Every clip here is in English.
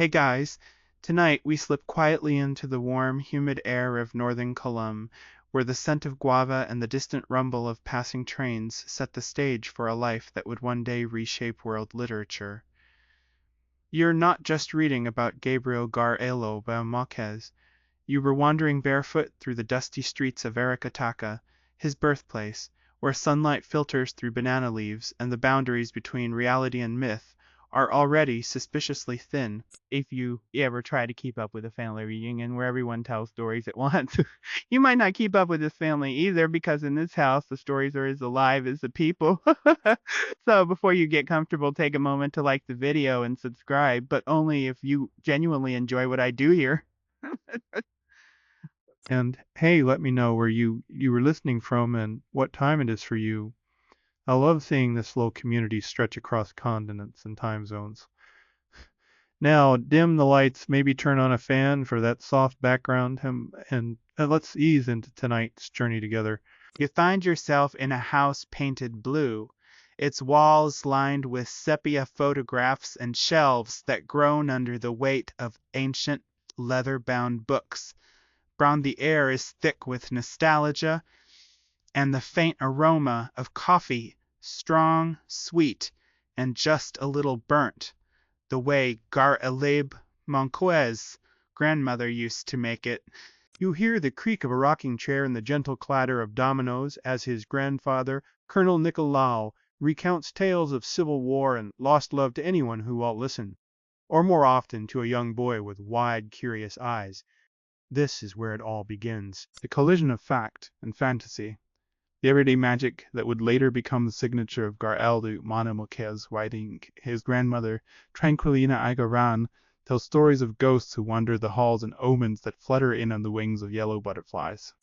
Hey guys, tonight we slip quietly into the warm, humid air of northern Colum, where the scent of guava and the distant rumble of passing trains set the stage for a life that would one day reshape world literature. You're not just reading about Gabriel García Márquez. You were wandering barefoot through the dusty streets of Aracataca, his birthplace, where sunlight filters through banana leaves and the boundaries between reality and myth are already suspiciously thin. If you ever try to keep up with a family reunion where everyone tells stories at once, you might not keep up with this family either, because in this house the stories are as alive as the people. So before you get comfortable, take a moment to like the video and subscribe, but only if you genuinely enjoy what I do here. And hey, let me know where you were listening from and what time it is for you. I love seeing this little community stretch across continents and time zones. Now, dim the lights, maybe turn on a fan for that soft background, and let's ease into tonight's journey together. You find yourself in a house painted blue, its walls lined with sepia photographs and shelves that groan under the weight of ancient leather-bound books. The air is thick with nostalgia and the faint aroma of coffee, strong, sweet, and just a little burnt, the way Gar-Eleb Monquez's grandmother used to make it. You hear the creak of a rocking chair and the gentle clatter of dominoes as his grandfather, Colonel Nicolau, recounts tales of civil war and lost love to anyone who will listen, or more often to a young boy with wide, curious eyes. This is where it all begins. The collision of fact and fantasy. The everyday magic that would later become the signature of Garaldo Márquez, writing his grandmother, Tranquilina Igaran, tells stories of ghosts who wander the halls and omens that flutter in on the wings of yellow butterflies.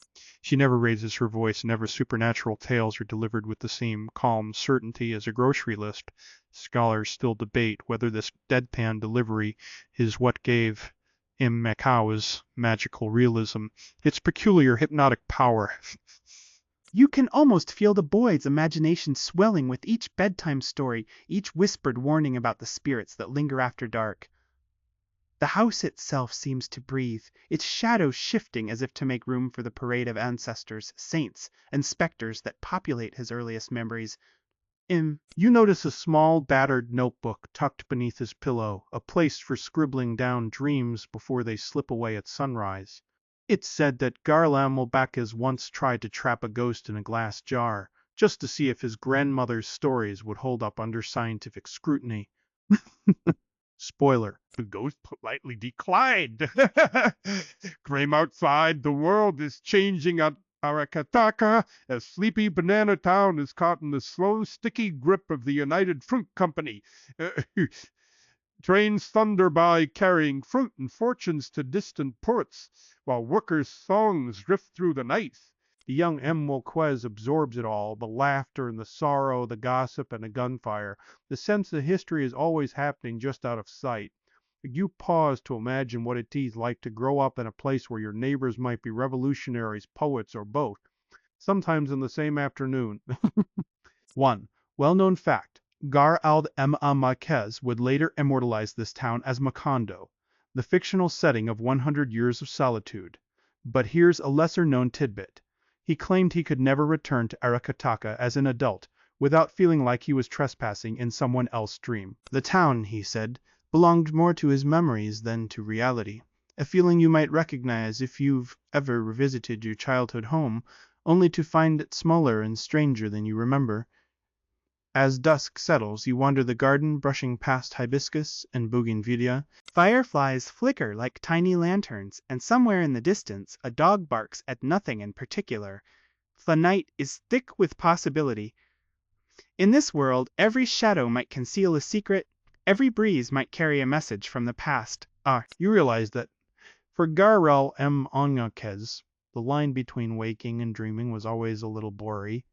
She never raises her voice, never supernatural tales are delivered with the same calm certainty as a grocery list. Scholars still debate whether this deadpan delivery is what gave M. Macau's magical realism its peculiar hypnotic power. You can almost feel the boy's imagination swelling with each bedtime story, each whispered warning about the spirits that linger after dark. The house itself seems to breathe, its shadows shifting as if to make room for the parade of ancestors, saints, and specters that populate his earliest memories. You notice a small, battered notebook tucked beneath his pillow, a place for scribbling down dreams before they slip away at sunrise. It's said that Garlam Bacchus once tried to trap a ghost in a glass jar, just to see if his grandmother's stories would hold up under scientific scrutiny. Spoiler, the ghost politely declined. Grim outside, the world is changing at Aracataca as sleepy Banana Town is caught in the slow, sticky grip of the United Fruit Company. Trains thunder by carrying fruit and fortunes to distant ports, while workers' songs drift through the night. The young M. Mulquez absorbs it all, the laughter and the sorrow, the gossip and the gunfire. The sense that history is always happening just out of sight. You pause to imagine what it is like to grow up in a place where your neighbors might be revolutionaries, poets, or both, sometimes in the same afternoon. 1. Well-known fact. Gar-Ald M. Márquez would later immortalize this town as Macondo, the fictional setting of 100 Years of Solitude. But here's a lesser-known tidbit. He claimed he could never return to Aracataca as an adult without feeling like he was trespassing in someone else's dream. The town, he said, belonged more to his memories than to reality, a feeling you might recognize if you've ever revisited your childhood home, only to find it smaller and stranger than you remember. As dusk settles, you wander the garden, brushing past hibiscus and bougainvillea. Fireflies flicker like tiny lanterns, and somewhere in the distance a dog barks at nothing in particular. The night is thick with possibility. In this world, every shadow might conceal a secret, every breeze might carry a message from the past. You realize that for Garel M. Onyaquez, the line between waking and dreaming was always a little blurry,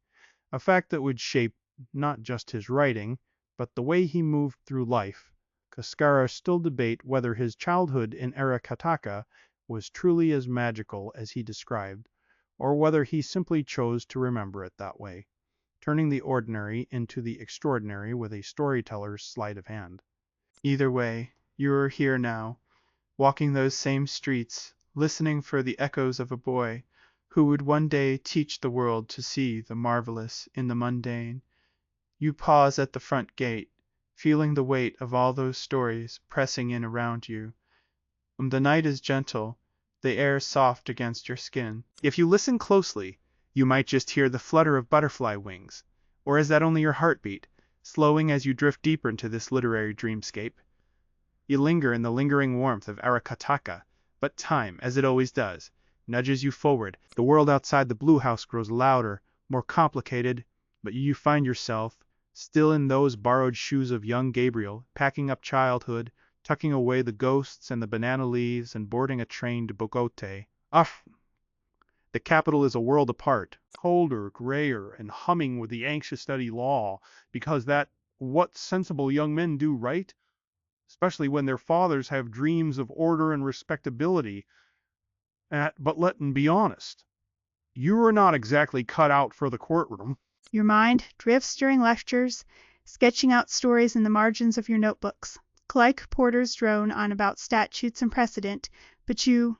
a fact that would shape not just his writing, but the way he moved through life. Cascara still debate whether his childhood in Aracataca was truly as magical as he described, or whether he simply chose to remember it that way, turning the ordinary into the extraordinary with a storyteller's sleight of hand. Either way, You're here now, walking those same streets, listening for the echoes of a boy who would one day teach the world to see the marvelous in the mundane. You pause at the front gate, feeling the weight of all those stories pressing in around you. The night is gentle, the air soft against your skin. If you listen closely, you might just hear the flutter of butterfly wings. Or is that only your heartbeat, slowing as you drift deeper into this literary dreamscape? You linger in the lingering warmth of Arakataka, but time, as it always does, nudges you forward. The world outside the blue house grows louder, more complicated, but you find yourself, still in those borrowed shoes of young Gabriel, packing up childhood, tucking away the ghosts and the banana leaves, and boarding a train to Bogota. The capital is a world apart, colder, grayer, and humming with the anxious study law, because that what sensible young men do, right? Especially when their fathers have dreams of order and respectability. But let me be honest, you are not exactly cut out for the courtroom. Your mind drifts during lectures, sketching out stories in the margins of your notebooks. Like porters drone on about statutes and precedent, but you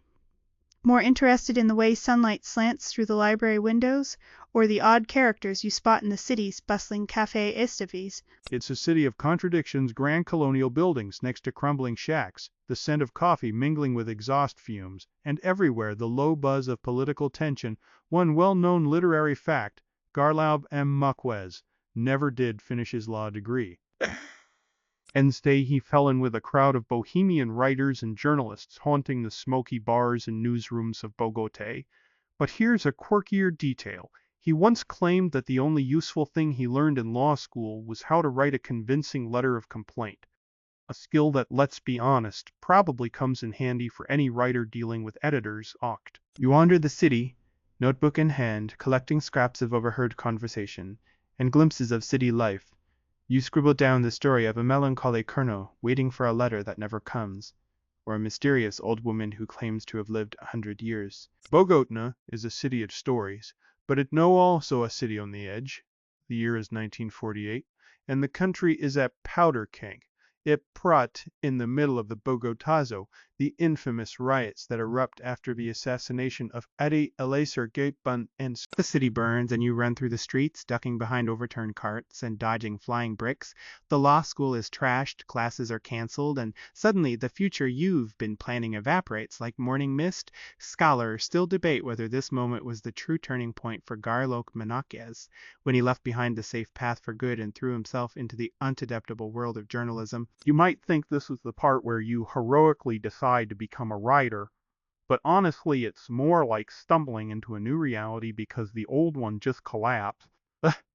more interested in the way sunlight slants through the library windows, or the odd characters you spot in the city's bustling Café Estavis. It's a city of contradictions, grand colonial buildings next to crumbling shacks, the scent of coffee mingling with exhaust fumes, and everywhere the low buzz of political tension. One well-known literary fact, Garlab M. Márquez never did finish his law degree. Instead, he fell in with a crowd of bohemian writers and journalists haunting the smoky bars and newsrooms of Bogota. But here's a quirkier detail. He once claimed that the only useful thing he learned in law school was how to write a convincing letter of complaint. A skill that, let's be honest, probably comes in handy for any writer dealing with editors. You wander the city, notebook in hand, collecting scraps of overheard conversation and glimpses of city life. You scribble down the story of a melancholy colonel waiting for a letter that never comes, or a mysterious old woman who claims to have lived 100 years. Bogota is a city of stories, but it know also a city on the edge. The year is 1948, and the country is at powder keg. It prot in the middle of the Bogotazo, the infamous riots that erupt after the assassination of Adi Elaser Gapan, and the city burns and you run through the streets, ducking behind overturned carts and dodging flying bricks. The law school is trashed, classes are cancelled, and suddenly the future you've been planning evaporates like morning mist. Scholars still debate whether this moment was the true turning point for Garlok Márquez, when he left behind the safe path for good and threw himself into the unadaptable world of journalism. You might think this is the part where you heroically decide to become a writer, but honestly it's more like stumbling into a new reality because the old one just collapsed.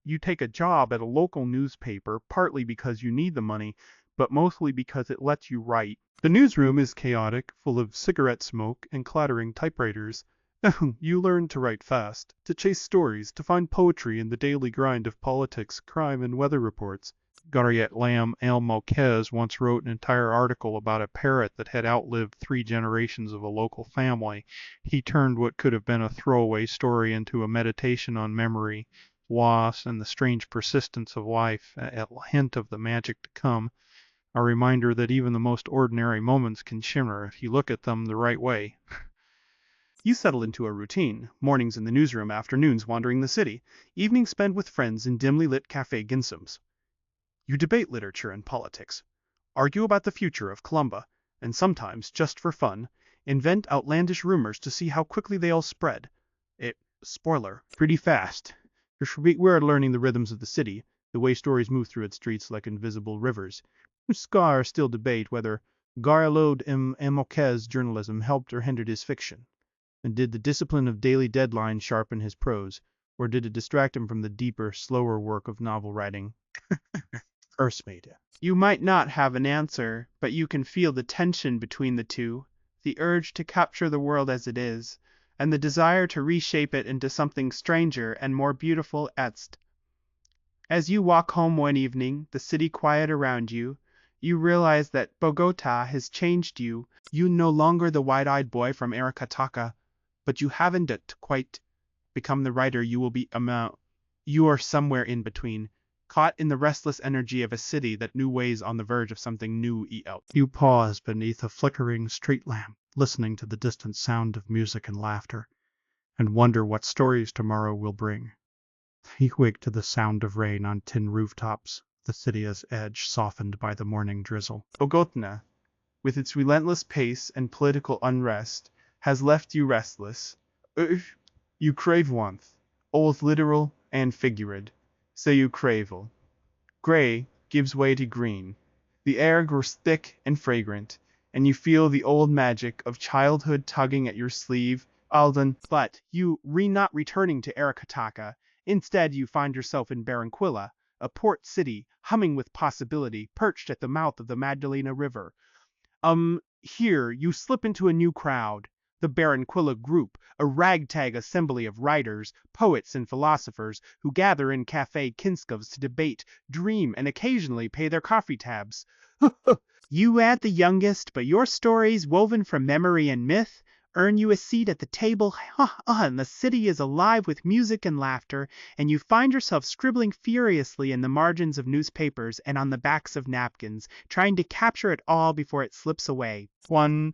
You take a job at a local newspaper, partly because you need the money, but mostly because it lets you write. The newsroom is chaotic, full of cigarette smoke and clattering typewriters. You learn to write fast, to chase stories, to find poetry in the daily grind of politics, crime, and weather reports. Gabriel García Márquez once wrote an entire article about a parrot that had outlived 3 generations of a local family. He turned what could have been a throwaway story into a meditation on memory, loss, and the strange persistence of life, a hint of the magic to come, a reminder that even the most ordinary moments can shimmer if you look at them the right way. You settle into a routine, mornings in the newsroom, afternoons wandering the city, evenings spent with friends in dimly lit Café Ginsums. You debate literature and politics, argue about the future of Columba, and sometimes, just for fun, invent outlandish rumors to see how quickly they all spread. Spoiler, pretty fast. We're learning the rhythms of the city, the way stories move through its streets like invisible rivers. Scholars still debate whether Gabriel Márquez's journalism helped or hindered his fiction. And did the discipline of daily deadlines sharpen his prose, or did it distract him from the deeper, slower work of novel writing? You might not have an answer, but you can feel the tension between the two, the urge to capture the world as it is, and the desire to reshape it into something stranger and more beautiful etched. As you walk home one evening, the city quiet around you, you realize that Bogota has changed you. You're no longer the wide-eyed boy from Arakataka, but you haven't quite become the writer you will be. You are somewhere in between. caught in the restless energy of a city that knew ways on the verge of something new out. You pause beneath a flickering street lamp, listening to the distant sound of music and laughter, and wonder what stories tomorrow will bring. You wake to the sound of rain on tin rooftops, the city's edge softened by the morning drizzle. Bogotá, with its relentless pace and political unrest, has left you restless. You crave warmth, both literal and figurative, so you cravel. Gray gives way to green. The air grows thick and fragrant, and you feel the old magic of childhood tugging at your sleeve. Alden, but you not returning to Arakataka. Instead, you find yourself in Barranquilla, a port city humming with possibility, perched at the mouth of the Magdalena River. Here you slip into a new crowd, the Barranquilla Group, a ragtag assembly of writers, poets, and philosophers who gather in Café Kinskov's to debate, dream, and occasionally pay their coffee tabs. You add the youngest, but your stories, woven from memory and myth, earn you a seat at the table, and the city is alive with music and laughter, and you find yourself scribbling furiously in the margins of newspapers and on the backs of napkins, trying to capture it all before it slips away. One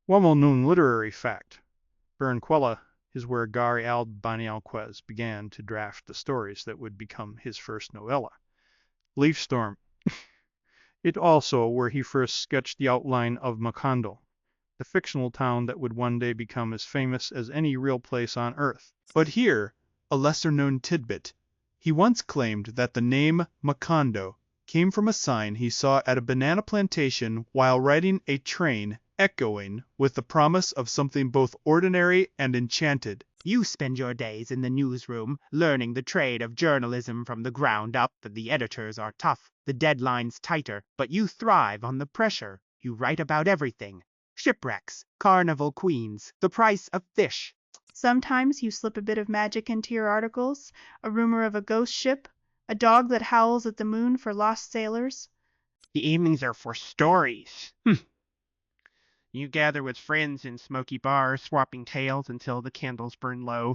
well-known literary fact. Barranquilla is where Gabriel García began to draft the stories that would become his first novella, Leaf Storm. It also where he first sketched the outline of Macondo, the fictional town that would one day become as famous as any real place on Earth. But here, a lesser-known tidbit. He once claimed that the name Macondo came from a sign he saw at a banana plantation while riding a train echoing with the promise of something both ordinary and enchanted. You spend your days in the newsroom, learning the trade of journalism from the ground up, and the editors are tough, the deadline's tighter, but you thrive on the pressure. You write about everything. Shipwrecks, carnival queens, the price of fish. Sometimes you slip a bit of magic into your articles, a rumor of a ghost ship, a dog that howls at the moon for lost sailors. The evenings are for stories. You gather with friends in smoky bars, swapping tales until the candles burn low.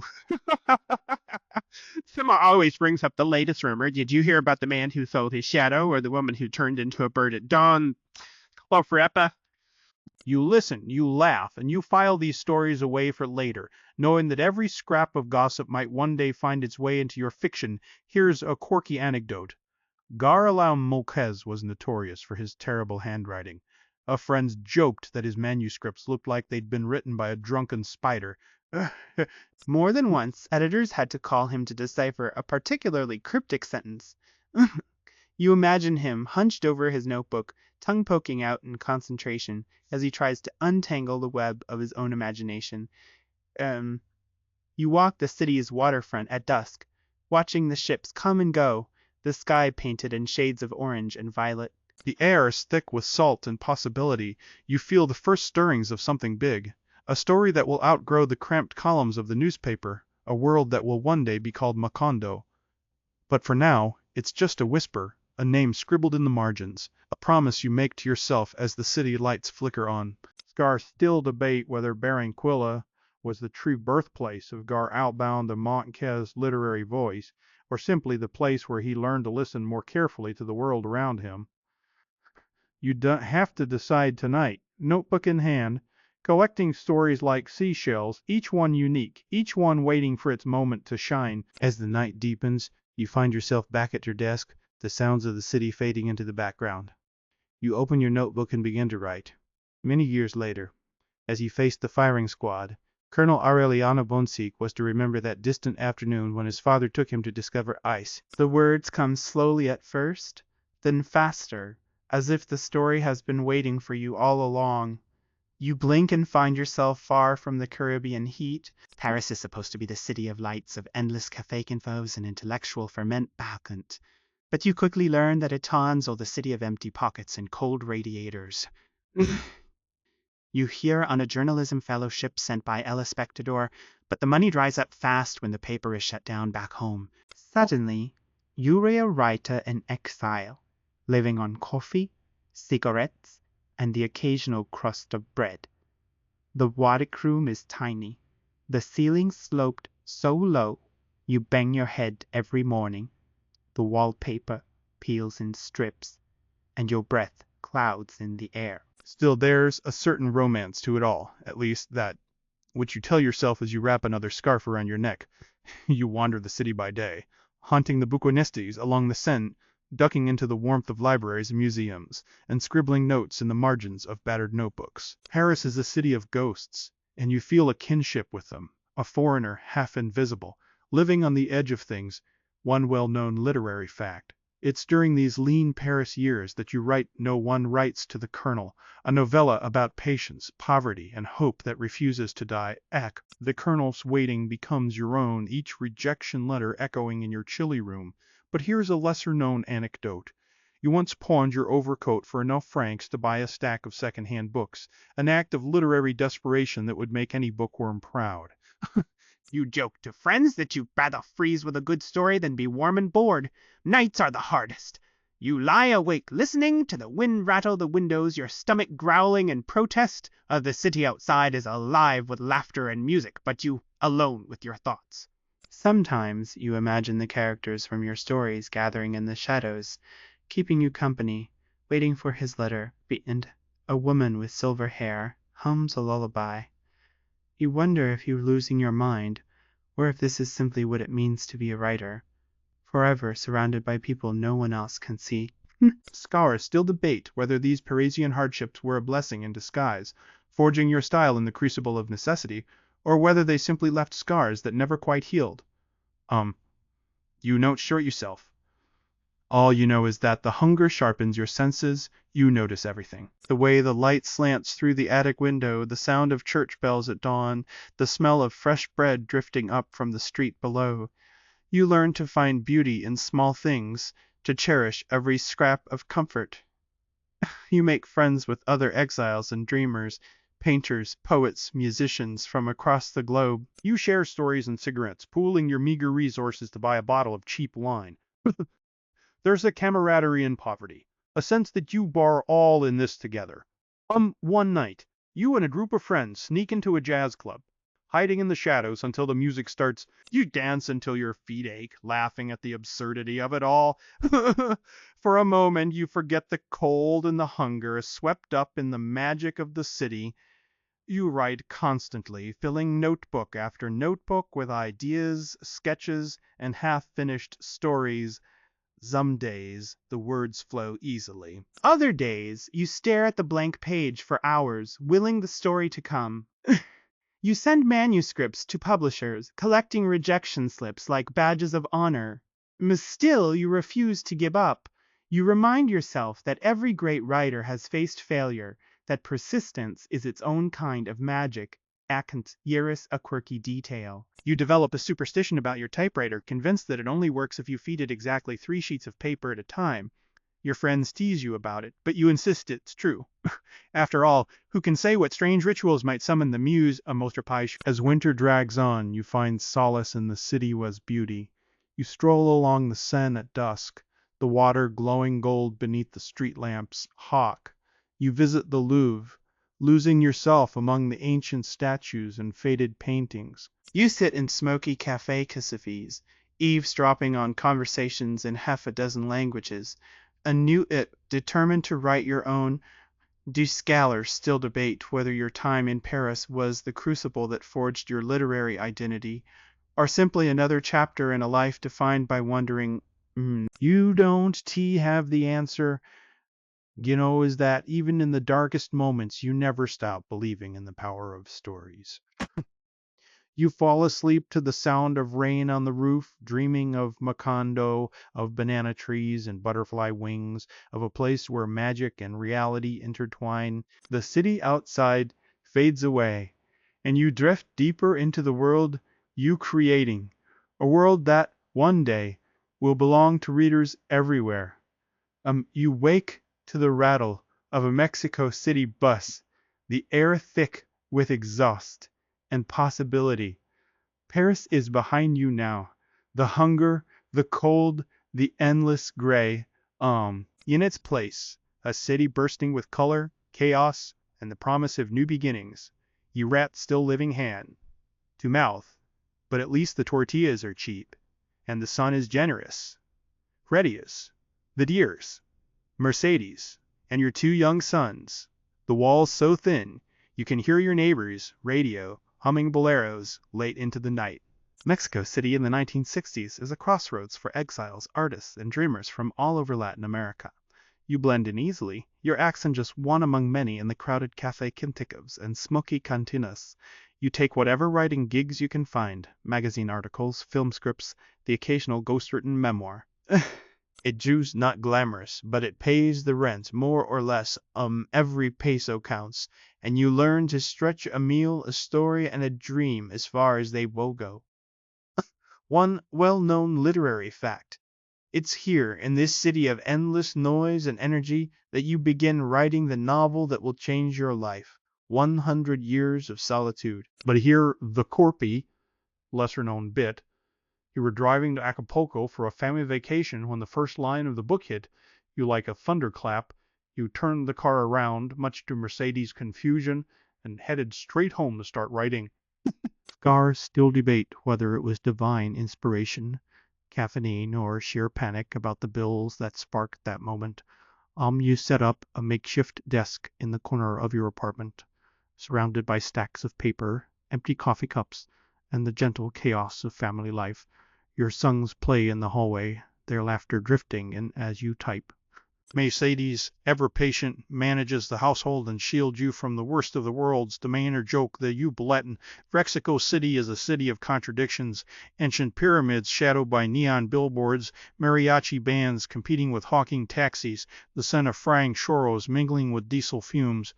Someone always brings up the latest rumor. Did you hear about the man who sold his shadow, or the woman who turned into a bird at dawn? Laureate. You listen, you laugh, and you file these stories away for later, knowing that every scrap of gossip might one day find its way into your fiction. Here's a quirky anecdote. Gabriel Márquez was notorious for his terrible handwriting. Friends joked that his manuscripts looked like they'd been written by a drunken spider. More than once, editors had to call him to decipher a particularly cryptic sentence. You imagine him hunched over his notebook, tongue poking out in concentration as he tries to untangle the web of his own imagination. You walk the city's waterfront at dusk, watching the ships come and go, the sky painted in shades of orange and violet. The air is thick with salt and possibility. You feel the first stirrings of something big. A story that will outgrow the cramped columns of the newspaper. A world that will one day be called Macondo. But for now, it's just a whisper, a name scribbled in the margins, a promise you make to yourself as the city lights flicker on. Scholars still debate whether Barranquilla was the true birthplace of Gabriel de Márquez's literary voice, or simply the place where he learned to listen more carefully to the world around him. You don't have to decide tonight, notebook in hand, collecting stories like seashells, each one unique, each one waiting for its moment to shine. As the night deepens, you find yourself back at your desk, the sounds of the city fading into the background. You open your notebook and begin to write. Many years later, as you faced the firing squad, Colonel Aureliano Bonsic was to remember that distant afternoon when his father took him to discover ice. The words come slowly at first, then faster, as if the story has been waiting for you all along. You blink and find yourself far from the Caribbean heat. Paris is supposed to be the city of lights, of endless café infos and intellectual ferment vacant. But you quickly learn that Etan's the city of empty pockets and cold radiators. You hear on a journalism fellowship sent by El Espectador, but the money dries up fast when the paper is shut down back home. Suddenly, you're a writer in exile, living on coffee, cigarettes, and the occasional crust of bread. The workroom is tiny, the ceiling sloped so low you bang your head every morning. The wallpaper peels in strips, and your breath clouds in the air. Still, there's a certain romance to it all, at least that which you tell yourself as you wrap another scarf around your neck. You wander the city by day, haunting the buconistes along the Seine, ducking into the warmth of libraries and museums, and scribbling notes in the margins of battered notebooks. Paris is a city of ghosts, and you feel a kinship with them, a foreigner half invisible, living on the edge of things, one well-known literary fact. It's during these lean Paris years that you write No One Writes to the Colonel, a novella about patience, poverty, and hope that refuses to die. The Colonel's waiting becomes your own, each rejection letter echoing in your chilly room. But here's a lesser-known anecdote. You once pawned your overcoat for enough francs to buy a stack of second-hand books, an act of literary desperation that would make any bookworm proud. You joke to friends that you'd rather freeze with a good story than be warm and bored. Nights are the hardest. You lie awake listening to the wind rattle the windows, your stomach growling in protest of the city outside is alive with laughter and music, but you alone with your thoughts. Sometimes you imagine the characters from your stories gathering in the shadows, keeping you company, waiting for his letter, and a woman with silver hair hums a lullaby. You wonder if you're losing your mind, or if this is simply what it means to be a writer, forever surrounded by people no one else can see. Scholars still debate whether these Parisian hardships were a blessing in disguise, forging your style in the crucible of necessity, or whether they simply left scars that never quite healed. You don't short yourself. All you know is that the hunger sharpens your senses, you notice everything. The way the light slants through the attic window, the sound of church bells at dawn, the smell of fresh bread drifting up from the street below. You learn to find beauty in small things, to cherish every scrap of comfort. You make friends with other exiles and dreamers, painters, poets, musicians from across the globe. You share stories and cigarettes, pooling your meager resources to buy a bottle of cheap wine. There's a camaraderie in poverty, a sense that you are all in this together. One night, you and a group of friends sneak into a jazz club, hiding in the shadows until the music starts. You dance until your feet ache, laughing at the absurdity of it all. For a moment, you forget the cold and the hunger, swept up in the magic of the city. You write constantly, filling notebook after notebook with ideas, sketches, and half-finished stories. Some days, the words flow easily. Other days, you stare at the blank page for hours, willing the story to come. You send manuscripts to publishers, collecting rejection slips like badges of honor. Still, you refuse to give up. You remind yourself that every great writer has faced failure, that persistence is its own kind of magic. Yeris, a quirky detail. You develop a superstition about your typewriter, convinced that it only works if you feed it exactly 3 sheets of paper at a time. Your friends tease you about it, but you insist it's true. After all, who can say what strange rituals might summon the muse, a Mosterpeisch? As winter drags on, you find solace in the city was beauty. You stroll along the Seine at dusk, the water glowing gold beneath the street lamps. You visit the Louvre, losing yourself among the ancient statues and faded paintings. You sit in smoky cafés, eavesdropping on conversations in half a dozen languages. Determined to write your own. Do scholars still debate whether your time in Paris was the crucible that forged your literary identity, or simply another chapter in a life defined by wondering? You don't have the answer. Is that even in the darkest moments, you never stop believing in the power of stories. You fall asleep to the sound of rain on the roof, dreaming of Macondo, of banana trees and butterfly wings, of a place where magic and reality intertwine. The city outside fades away, and you drift deeper into the world you creating, a world that, one day, will belong to readers everywhere. You wake to the rattle of a Mexico City bus, the air thick with exhaust and possibility. Paris is behind you now. The hunger, the cold, the endless gray. In its place, a city bursting with color, chaos, and the promise of new beginnings. You rat still living hand to mouth, but at least the tortillas are cheap, and the sun is generous. Redius, the deers, Mercedes, and your 2 young sons. The walls so thin you can hear your neighbors' radio humming boleros late into the night. Mexico City in the 1960s is a crossroads for exiles, artists, and dreamers from all over Latin America. You blend in easily, your accent just one among many in the crowded Café Quinticos and smoky cantinas. You take whatever writing gigs you can find, magazine articles, film scripts, the occasional ghost-written memoir. It Jew's not glamorous, but it pays the rent more or less. Every peso counts, and you learn to stretch a meal, a story, and a dream as far as they will go. One well-known literary fact. It's here, in this city of endless noise and energy, that you begin writing the novel that will change your life. 100 years of solitude. But here, the Corpy, lesser-known bit, you were driving to Acapulco for a family vacation when the first line of the book hit you like a thunderclap. You turned the car around, much to Mercedes' confusion, and headed straight home to start writing. Scholars still debate whether it was divine inspiration, caffeine, or sheer panic about the bills that sparked that moment. You set up a makeshift desk in the corner of your apartment, surrounded by stacks of paper, empty coffee cups, and the gentle chaos of family life. Your sons play in the hallway, their laughter drifting in as you type. Mercedes, ever patient, manages the household and shields you from the worst of the world's domain or joke, the Yubiletan. Mexico City is a city of contradictions, ancient pyramids shadowed by neon billboards, mariachi bands competing with hawking taxis, the scent of frying churros mingling with diesel fumes.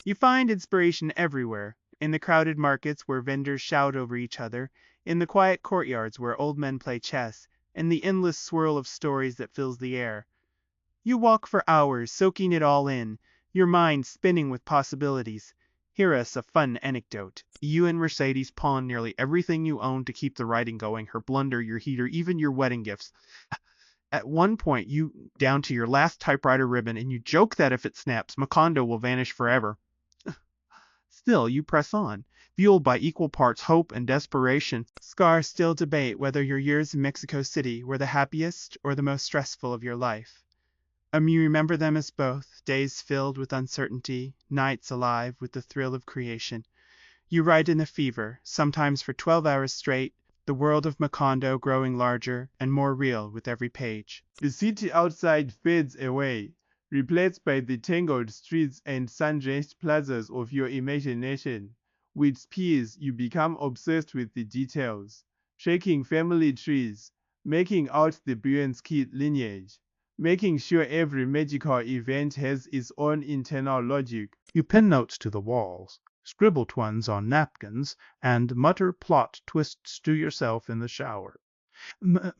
You find inspiration everywhere, in the crowded markets where vendors shout over each other, in the quiet courtyards where old men play chess, and the endless swirl of stories that fills the air. You walk for hours, soaking it all in, your mind spinning with possibilities. Hear us a fun anecdote. You and Mercedes pawn nearly everything you own to keep the writing going, her blender, your heater, even your wedding gifts. At one point, you down to your last typewriter ribbon, and you joke that if it snaps, Macondo will vanish forever. Still, you press on, fueled by equal parts hope and desperation. Scholars still debate whether your years in Mexico City were the happiest or the most stressful of your life. You remember them as both, days filled with uncertainty, nights alive with the thrill of creation. You write in a fever, sometimes for 12 hours straight, the world of Macondo growing larger and more real with every page. The city outside fades away, replaced by the tangled streets and sun-drenched plazas of your imagination. With spears, you become obsessed with the details, tracking family trees, making out the Buensky lineage, making sure every magical event has its own internal logic. You pin notes to the walls, scribbled ones on napkins, and mutter plot twists to yourself in the shower.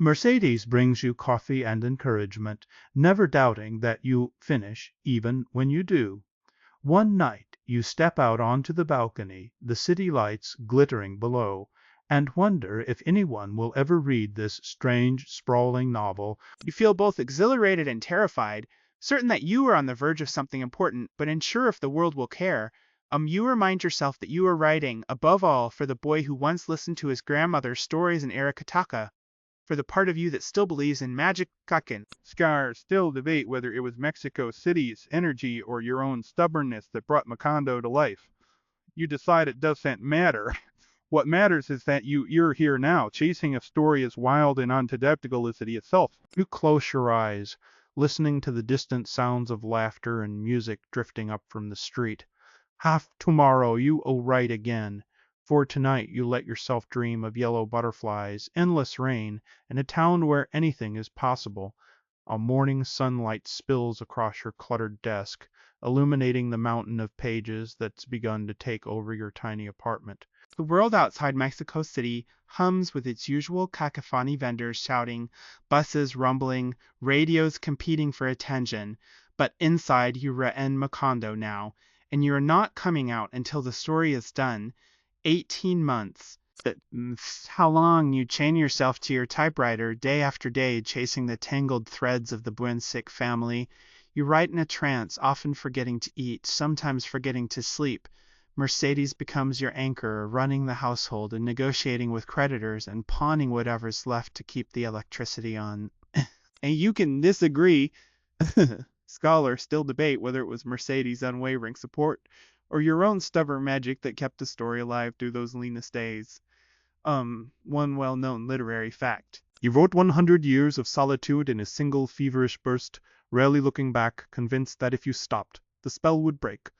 Mercedes brings you coffee and encouragement, never doubting that you finish, even when you do. One night you step out onto the balcony, the city lights glittering below, and wonder if anyone will ever read this strange, sprawling novel. You feel both exhilarated and terrified, certain that you are on the verge of something important, but unsure if the world will care. You remind yourself that you are writing, above all, for the boy who once listened to his grandmother's stories in Aracataca, for the part of you that still believes in magic kakin. Scholars still debate whether it was Mexico City's energy or your own stubbornness that brought Macondo to life. You decide it doesn't matter. What matters is that you're here now, chasing a story as wild and unpredictable as it itself. You close your eyes, listening to the distant sounds of laughter and music drifting up from the street. Half tomorrow you'll write again. For tonight you let yourself dream of yellow butterflies, endless rain, and a town where anything is possible. A morning sunlight spills across your cluttered desk, illuminating the mountain of pages that's begun to take over your tiny apartment. The world outside Mexico City hums with its usual cacophony, vendors shouting, buses rumbling, radios competing for attention. But inside you are in Macondo now, and you are not coming out until the story is done. 18 months. That's how long you chain yourself to your typewriter day after day, chasing the tangled threads of the Buensick family. You write in a trance, often forgetting to eat, sometimes forgetting to sleep. Mercedes becomes your anchor, running the household and negotiating with creditors and pawning whatever's left to keep the electricity on. And you can disagree. Scholars still debate whether it was Mercedes' unwavering support or your own stubborn magic that kept the story alive through those leanest days. One well-known literary fact. You wrote 100 years of solitude in a single feverish burst, rarely looking back, convinced that if you stopped, the spell would break.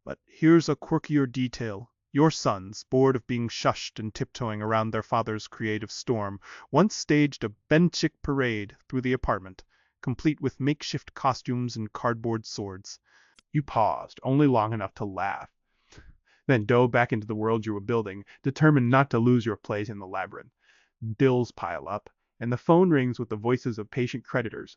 But here's a quirkier detail. Your sons, bored of being shushed and tiptoeing around their father's creative storm, once staged a benchik parade through the apartment, complete with makeshift costumes and cardboard swords. You paused, only long enough to laugh, then dove back into the world you were building, determined not to lose your place in the labyrinth. Bills pile up, and the phone rings with the voices of patient creditors.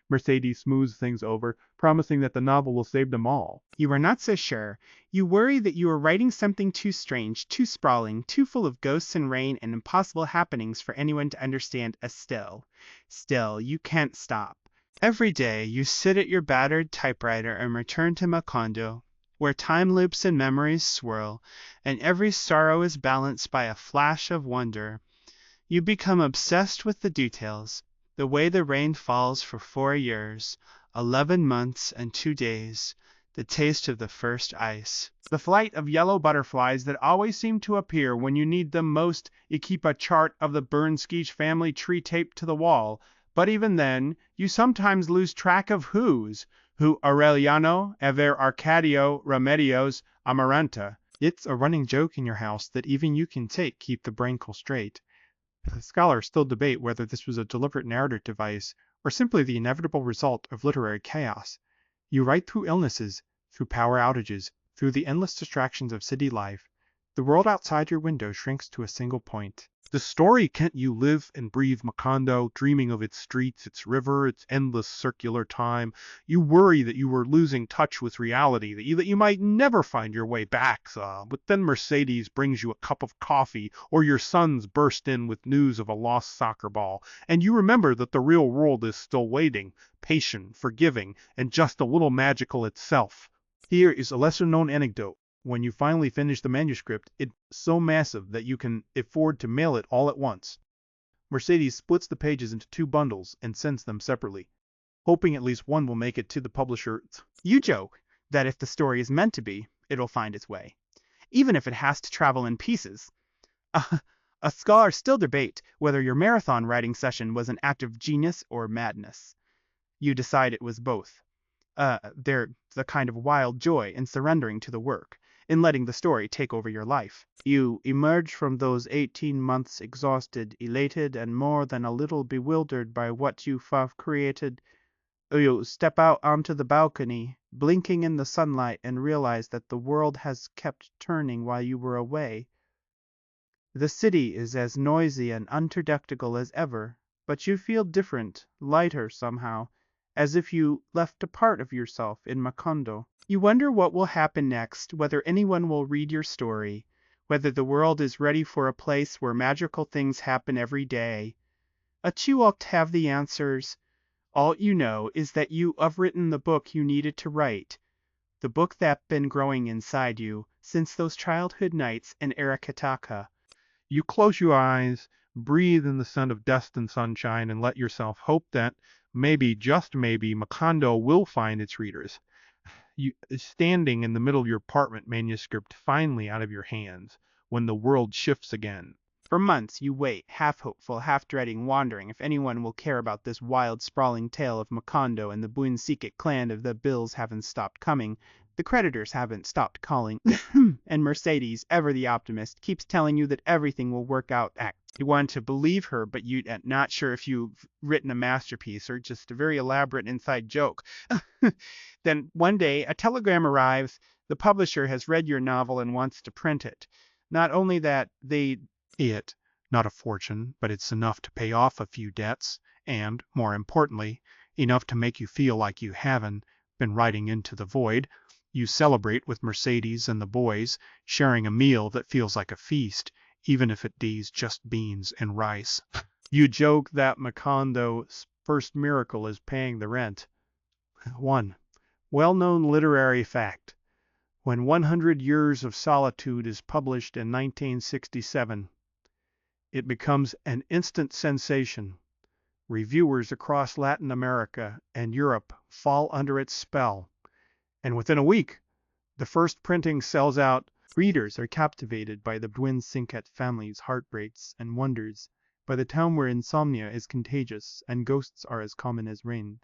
Mercedes smooths things over, promising that the novel will save them all. You are not so sure. You worry that you are writing something too strange, too sprawling, too full of ghosts and rain and impossible happenings for anyone to understand as still. Still, you can't stop. Every day, you sit at your battered typewriter and return to Macondo, where time loops and memories swirl, and every sorrow is balanced by a flash of wonder. You become obsessed with the details, the way the rain falls for 4 years, 11 months and 2 days, the taste of the first ice. The flight of yellow butterflies that always seem to appear when you need them most. You keep a chart of the Bernskij family tree taped to the wall, but even then, you sometimes lose track of who Aureliano, Ever Arcadio, Remedios, Amaranta. It's a running joke in your house that even you can keep the braincle straight. Scholars still debate whether this was a deliberate narrative device or simply the inevitable result of literary chaos. You write through illnesses, through power outages, through the endless distractions of city life. The world outside your window shrinks to a single point. The story can't you live and breathe Macondo, dreaming of its streets, its river, its endless circular time. You worry that you were losing touch with reality, that you might never find your way back. But then Mercedes brings you a cup of coffee, or your sons burst in with news of a lost soccer ball, and you remember that the real world is still waiting, patient, forgiving, and just a little magical itself. Here is a lesser-known anecdote. When you finally finish the manuscript, it's so massive that you can afford to mail it all at once. Mercedes splits the pages into 2 bundles and sends them separately, hoping at least one will make it to the publisher. You joke that if the story is meant to be, it'll find its way, even if it has to travel in pieces. A scholar still debate whether your marathon writing session was an act of genius or madness. You decide it was both. There's a kind of wild joy in surrendering to the work, in letting the story take over your life. You emerge from those 18 months exhausted, elated, and more than a little bewildered by what you've created. You step out onto the balcony, blinking in the sunlight, and realize that the world has kept turning while you were away. The city is as noisy and unpredictable as ever, but you feel different, lighter somehow, as if you left a part of yourself in Macondo. You wonder what will happen next, whether anyone will read your story, whether the world is ready for a place where magical things happen every day. You won't have the answers. All you know is that you have written the book you needed to write, the book that's been growing inside you since those childhood nights in Arakataka. You close your eyes, breathe in the scent of dust and sunshine, and let yourself hope that maybe, just maybe, Macondo will find its readers. You standing in the middle of your apartment, manuscript finally out of your hands, when the world shifts again. For months you wait, half hopeful, half dreading, wondering if anyone will care about this wild, sprawling tale of Macondo and the Buinsikit clan. Of the bills haven't stopped coming, the creditors haven't stopped calling, and Mercedes, ever the optimist, keeps telling you that everything will work out. You want to believe her, but you're not sure if you've written a masterpiece or just a very elaborate inside joke. Then one day a telegram arrives. The publisher has read your novel and wants to print it. Not only that, not a fortune, but it's enough to pay off a few debts, and, more importantly, enough to make you feel like you haven't been writing into the void. You celebrate with Mercedes and the boys, sharing a meal that feels like a feast, even if it's just beans and rice. You joke that Macondo's first miracle is paying the rent. One well-known literary fact. When 100 Years of Solitude is published in 1967, it becomes an instant sensation. Reviewers across Latin America and Europe fall under its spell, and within a week, the first printing sells out. Readers are captivated by the Dwin Sinket family's heartbreaks and wonders, by the town where insomnia is contagious and ghosts are as common as rain.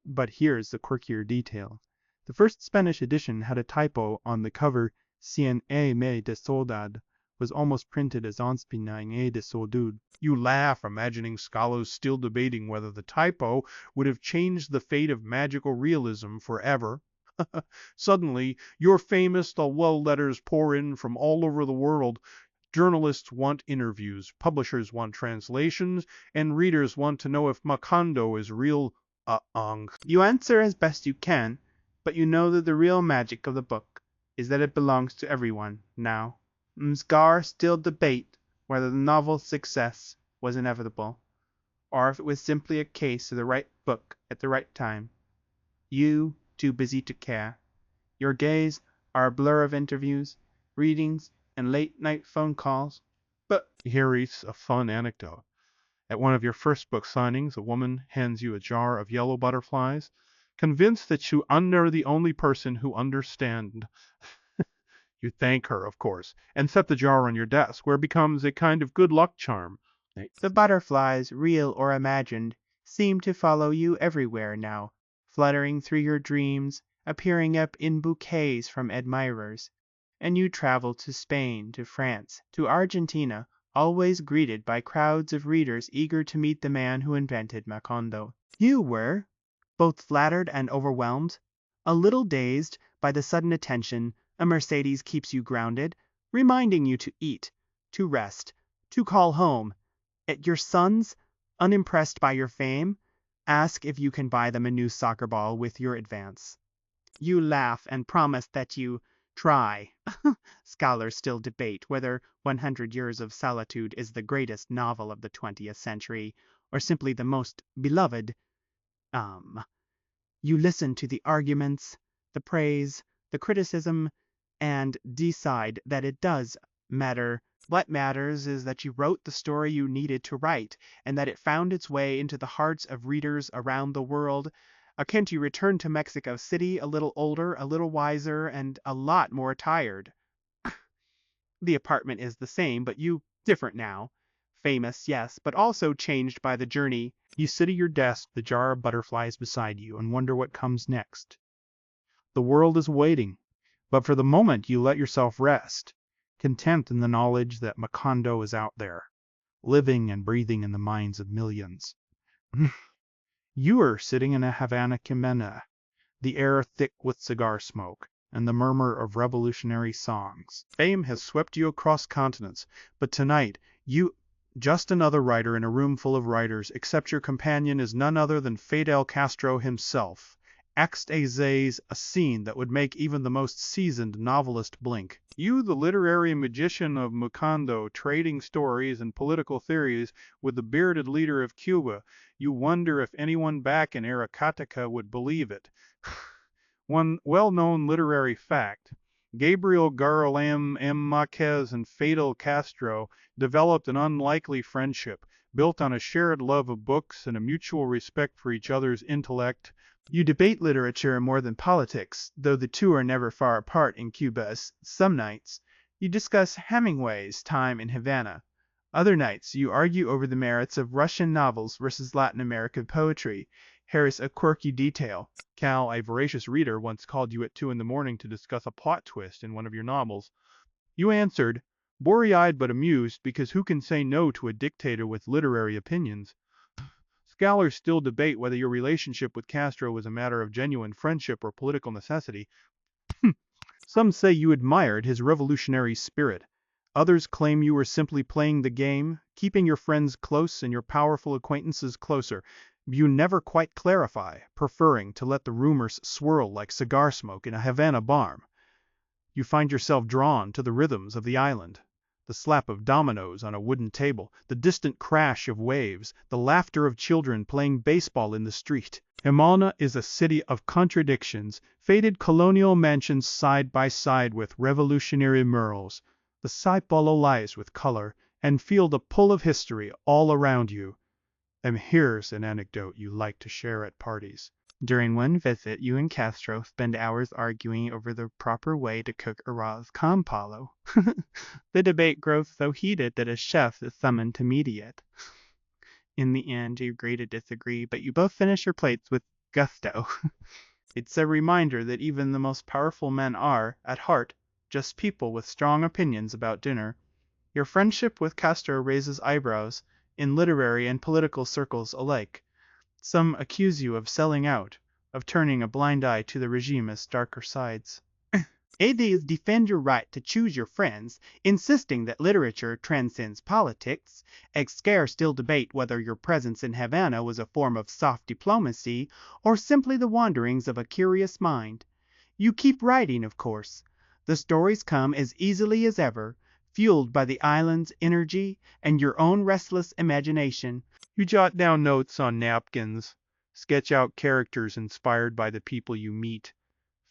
But here's the quirkier detail. The first Spanish edition had a typo on the cover. Cien años de soledad was almost printed as Cien años de soledad. You laugh, imagining scholars still debating whether the typo would have changed the fate of magical realism forever. Suddenly, your famous love letters pour in from all over the world. Journalists want interviews, publishers want translations, and readers want to know if Macondo is real. You answer as best you can, but you know that the real magic of the book is that it belongs to everyone now. Scholars still debate whether the novel's success was inevitable, or if it was simply a case of the right book at the right time. You, too busy to care. Your days are a blur of interviews, readings, and late-night phone calls. But here's a fun anecdote. At one of your first book signings, a woman hands you a jar of yellow butterflies, convinced that you are the only person who understands. You thank her, of course, and set the jar on your desk, where it becomes a kind of good luck charm. The butterflies, real or imagined, seem to follow you everywhere now, fluttering through your dreams, appearing up in bouquets from admirers. And you travel to Spain, to France, to Argentina, always greeted by crowds of readers eager to meet the man who invented Macondo. You were both flattered and overwhelmed, a little dazed by the sudden attention. A Mercedes keeps you grounded, reminding you to eat, to rest, to call home. At your sons, unimpressed by your fame, ask if you can buy them a new soccer ball with your advance. You laugh and promise that you try. Scholars still debate whether 100 Years of Solitude is the greatest novel of the 20th century, or simply the most beloved. You listen to the arguments, the praise, the criticism, and decide that it does matter. What matters is that you wrote the story you needed to write, and that it found its way into the hearts of readers around the world. Can't you return to Mexico City a little older, a little wiser, and a lot more tired? The apartment is the same, but you different now. Famous, yes, but also changed by the journey. You sit at your desk, the jar of butterflies beside you, and wonder what comes next. The world is waiting, but for the moment you let yourself rest, content in the knowledge that Macondo is out there, living and breathing in the minds of millions. You are sitting in a Havana Quimena, the air thick with cigar smoke and the murmur of revolutionary songs. Fame has swept you across continents, but tonight you, just another writer in a room full of writers, except your companion is none other than Fidel Castro himself. Extase, a scene that would make even the most seasoned novelist blink. You, the literary magician of Macondo, trading stories and political theories with the bearded leader of Cuba, you wonder if anyone back in Aracataca would believe it. One well-known literary fact: Gabriel García Márquez and Fidel Castro developed an unlikely friendship, built on a shared love of books and a mutual respect for each other's intellect. You debate literature more than politics, though the two are never far apart in Cuba. Some nights, you discuss Hemingway's time in Havana. Other nights, you argue over the merits of Russian novels versus Latin American poetry. Here's a quirky detail. Cal, a voracious reader, once called you at 2 a.m. to discuss a plot twist in one of your novels. You answered, blurry-eyed but amused, because who can say no to a dictator with literary opinions? Scholars still debate whether your relationship with Castro was a matter of genuine friendship or political necessity. Some say you admired his revolutionary spirit. Others claim you were simply playing the game, keeping your friends close and your powerful acquaintances closer. You never quite clarify, preferring to let the rumors swirl like cigar smoke in a Havana bar. You find yourself drawn to the rhythms of the island. The slap of dominoes on a wooden table, the distant crash of waves, the laughter of children playing baseball in the street. Himona is a city of contradictions, faded colonial mansions side by side with revolutionary murals. The Sao Paulo lies with color, and feel the pull of history all around you. And here's an anecdote you like to share at parties. During one visit, you and Castro spend hours arguing over the proper way to cook Arroz con palo. The debate grows so heated that a chef is summoned to mediate. In the end, you agree to disagree, but you both finish your plates with gusto. It's a reminder that even the most powerful men are, at heart, just people with strong opinions about dinner. Your friendship with Castro raises eyebrows in literary and political circles alike. Some accuse you of selling out, of turning a blind eye to the regime's darker sides. Atheists defend your right to choose your friends, insisting that literature transcends politics. Excaire still debate whether your presence in Havana was a form of soft diplomacy or simply the wanderings of a curious mind. You keep writing, of course. The stories come as easily as ever, fueled by the island's energy and your own restless imagination. You jot down notes on napkins, sketch out characters inspired by the people you meet.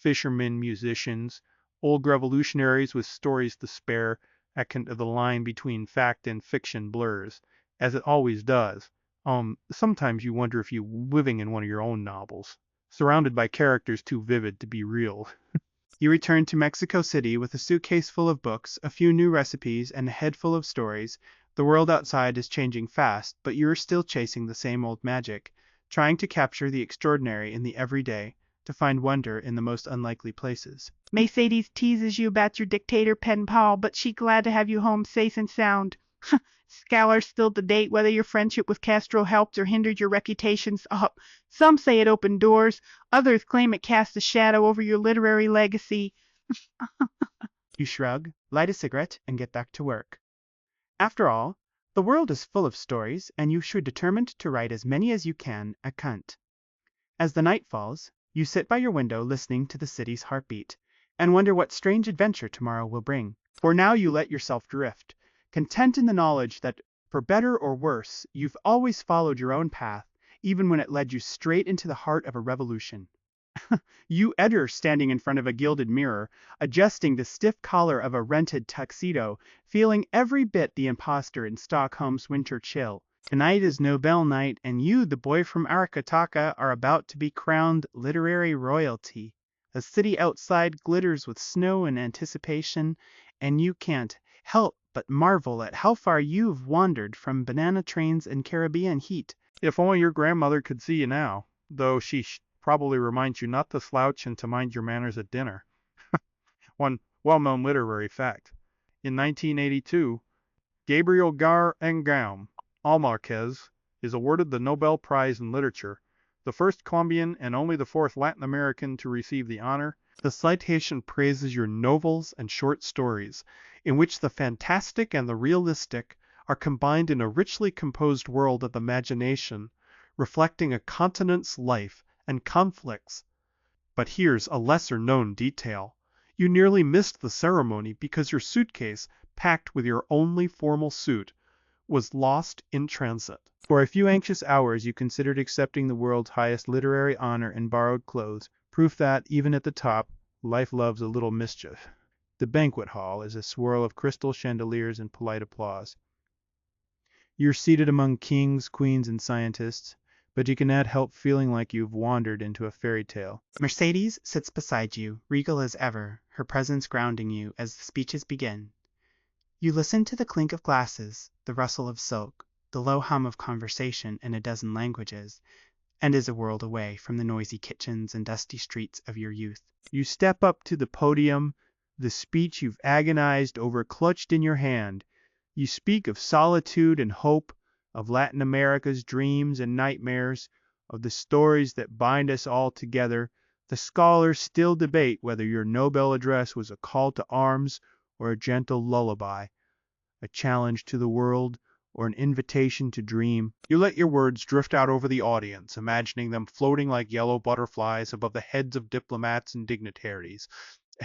Fishermen, musicians, old revolutionaries with stories to spare, the line between fact and fiction blurs, as it always does. Sometimes you wonder if you're living in one of your own novels, surrounded by characters too vivid to be real. You return to Mexico City with a suitcase full of books, a few new recipes, and a head full of stories. The world outside is changing fast, but you are still chasing the same old magic, trying to capture the extraordinary in the everyday, to find wonder in the most unlikely places. Mercedes teases you about your dictator pen pal, but she glad to have you home safe and sound. Scholars still debate whether your friendship with Castro helped or hindered your reputations up. Some say it opened doors, others claim it cast a shadow over your literary legacy. You shrug, light a cigarette, and get back to work. After all, the world is full of stories, and you should determine to write as many as you can a cunt. As the night falls, you sit by your window listening to the city's heartbeat, and wonder what strange adventure tomorrow will bring. For now you let yourself drift, content in the knowledge that, for better or worse, you've always followed your own path, even when it led you straight into the heart of a revolution. You editor standing in front of a gilded mirror, adjusting the stiff collar of a rented tuxedo, feeling every bit the imposter in Stockholm's winter chill. Tonight is Nobel night, and you, the boy from Arakataka, are about to be crowned literary royalty. The city outside glitters with snow and anticipation, and you can't help but marvel at how far you've wandered from banana trains and Caribbean heat. If only your grandmother could see you now, though she probably reminds you not to slouch and to mind your manners at dinner. One well-known literary fact. In 1982, Gabriel García Márquez is awarded the Nobel Prize in Literature, the first Colombian and only the fourth Latin American to receive the honor. The citation praises your novels and short stories, in which the fantastic and the realistic are combined in a richly composed world of imagination, reflecting a continent's life and conflicts. But here's a lesser-known detail. You nearly missed the ceremony because your suitcase, packed with your only formal suit, was lost in transit. For a few anxious hours you considered accepting the world's highest literary honor in borrowed clothes, proof that, even at the top, life loves a little mischief. The banquet hall is a swirl of crystal chandeliers and polite applause. You're seated among kings, queens, and scientists, but you cannot help feeling like you've wandered into a fairy tale. Mercedes sits beside you, regal as ever, her presence grounding you as the speeches begin. You listen to the clink of glasses, the rustle of silk, the low hum of conversation in a dozen languages, and is a world away from the noisy kitchens and dusty streets of your youth. You step up to the podium, the speech you've agonized over clutched in your hand. You speak of solitude and hope, of Latin America's dreams and nightmares, of the stories that bind us all together. The scholars still debate whether your Nobel address was a call to arms or a gentle lullaby, a challenge to the world or an invitation to dream. You let your words drift out over the audience, imagining them floating like yellow butterflies above the heads of diplomats and dignitaries.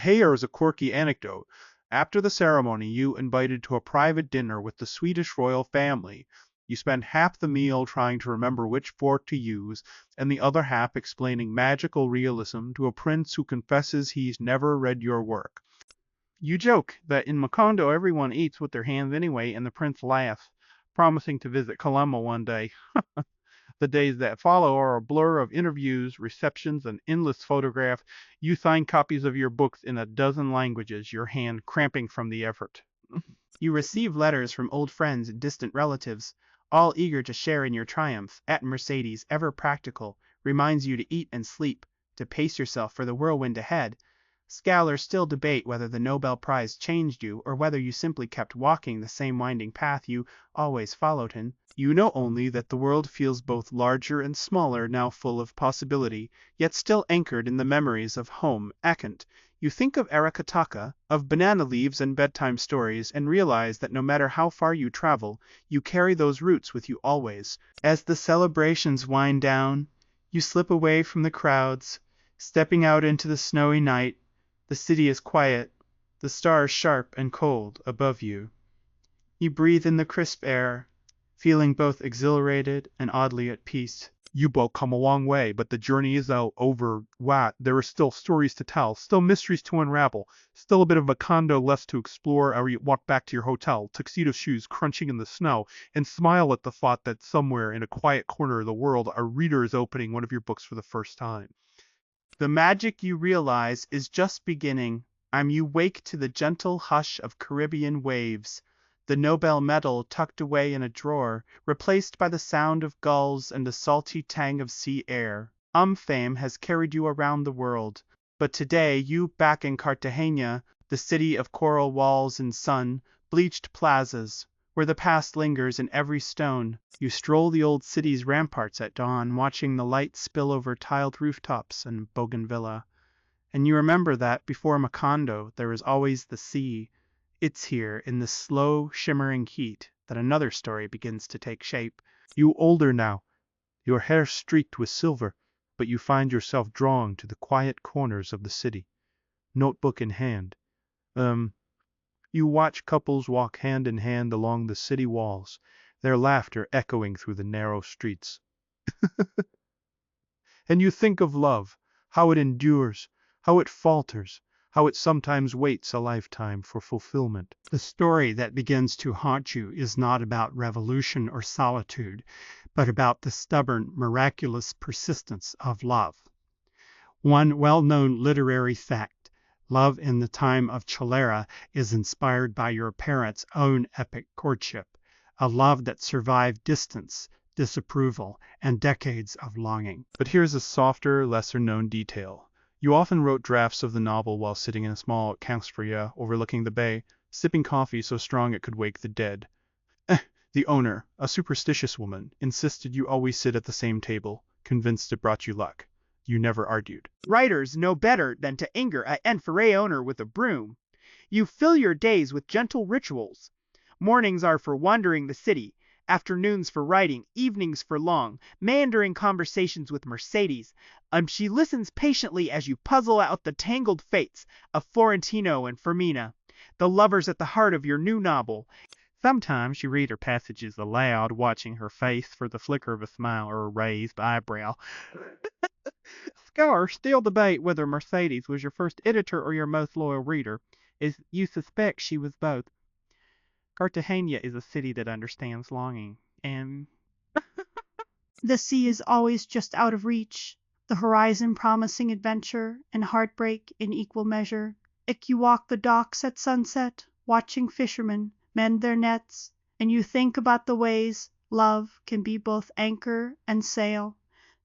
Here is a quirky anecdote. After the ceremony, you invited to a private dinner with the Swedish royal family. You spend half the meal trying to remember which fork to use, and the other half explaining magical realism to a prince who confesses he's never read your work. You joke that in Macondo everyone eats with their hands anyway, and the prince laughs, promising to visit Colombo one day. The days that follow are a blur of interviews, receptions, and endless photographs. You sign copies of your books in a dozen languages, your hand cramping from the effort. You receive letters from old friends and distant relatives, all eager to share in your triumph. At Mercedes, ever practical, reminds you to eat and sleep, to pace yourself for the whirlwind ahead. Scholars still debate whether the Nobel Prize changed you, or whether you simply kept walking the same winding path you always followed in. You know only that the world feels both larger and smaller, now full of possibility, yet still anchored in the memories of home, Akant. You think of Arakataka, of banana leaves and bedtime stories, and realize that no matter how far you travel, you carry those roots with you always. As the celebrations wind down, you slip away from the crowds, stepping out into the snowy night. The city is quiet, the stars sharp and cold above you. You breathe in the crisp air, feeling both exhilarated and oddly at peace. You both come a long way, but the journey is over. There are still stories to tell, still mysteries to unravel, still a bit of Macondo left to explore or you walk back to your hotel, tuxedo shoes crunching in the snow, and smile at the thought that somewhere in a quiet corner of the world a reader is opening one of your books for the first time. The magic, you realize, is just beginning. You wake to the gentle hush of Caribbean waves, the Nobel medal tucked away in a drawer, replaced by the sound of gulls and the salty tang of sea air. Fame has carried you around the world, but today you back in Cartagena, the city of coral walls and sun-bleached plazas, where the past lingers in every stone. You stroll the old city's ramparts at dawn, watching the light spill over tiled rooftops and bougainvillea. And you remember that before Macondo there is always the sea. It's here, in the slow, shimmering heat, that another story begins to take shape. You older now, your hair streaked with silver, but you find yourself drawn to the quiet corners of the city, notebook in hand. You watch couples walk hand in hand along the city walls, their laughter echoing through the narrow streets. And you think of love, how it endures, how it falters, how it sometimes waits a lifetime for fulfillment. The story that begins to haunt you is not about revolution or solitude, but about the stubborn, miraculous persistence of love. One well-known literary fact: love in the time of cholera is inspired by your parents' own epic courtship, a love that survived distance, disapproval, and decades of longing. But here's a softer, lesser-known detail. You often wrote drafts of the novel while sitting in a small cansteria overlooking the bay, sipping coffee so strong it could wake the dead. The owner, a superstitious woman, insisted you always sit at the same table, convinced it brought you luck. You never argued. Writers know better than to anger an enforay owner with a broom. You fill your days with gentle rituals. Mornings are for wandering the city, afternoons for writing, evenings for long, meandering conversations with Mercedes. She listens patiently as you puzzle out the tangled fates of Florentino and Fermina, the lovers at the heart of your new novel. Sometimes you read her passages aloud, watching her face for the flicker of a smile or a raised eyebrow. Scholars still debate whether Mercedes was your first editor or your most loyal reader, as you suspect she was both. Cartagena is a city that understands longing, and The sea is always just out of reach, the horizon promising adventure and heartbreak in equal measure. You walk the docks at sunset, watching fishermen mend their nets, and you think about the ways love can be both anchor and sail.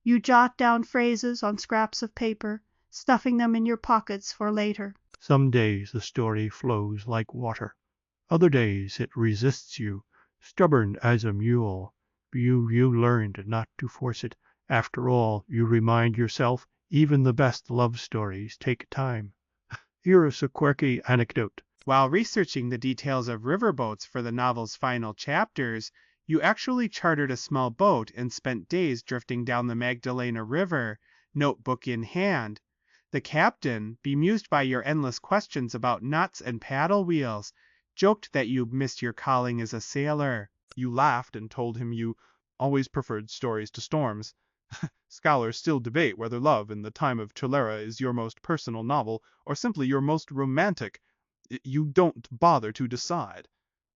You jot down phrases on scraps of paper, stuffing them in your pockets for later. Some days the story flows like water. Other days it resists you, stubborn as a mule. You learned not to force it. After all, you remind yourself, even the best love stories take time. Here is a quirky anecdote. While researching the details of riverboats for the novel's final chapters, you actually chartered a small boat and spent days drifting down the Magdalena River, notebook in hand. The captain, bemused by your endless questions about nuts and paddle wheels, joked that you missed your calling as a sailor. You laughed and told him you always preferred stories to storms. Scholars still debate whether Love in the Time of Cholera is your most personal novel or simply your most romantic. You don't bother to decide.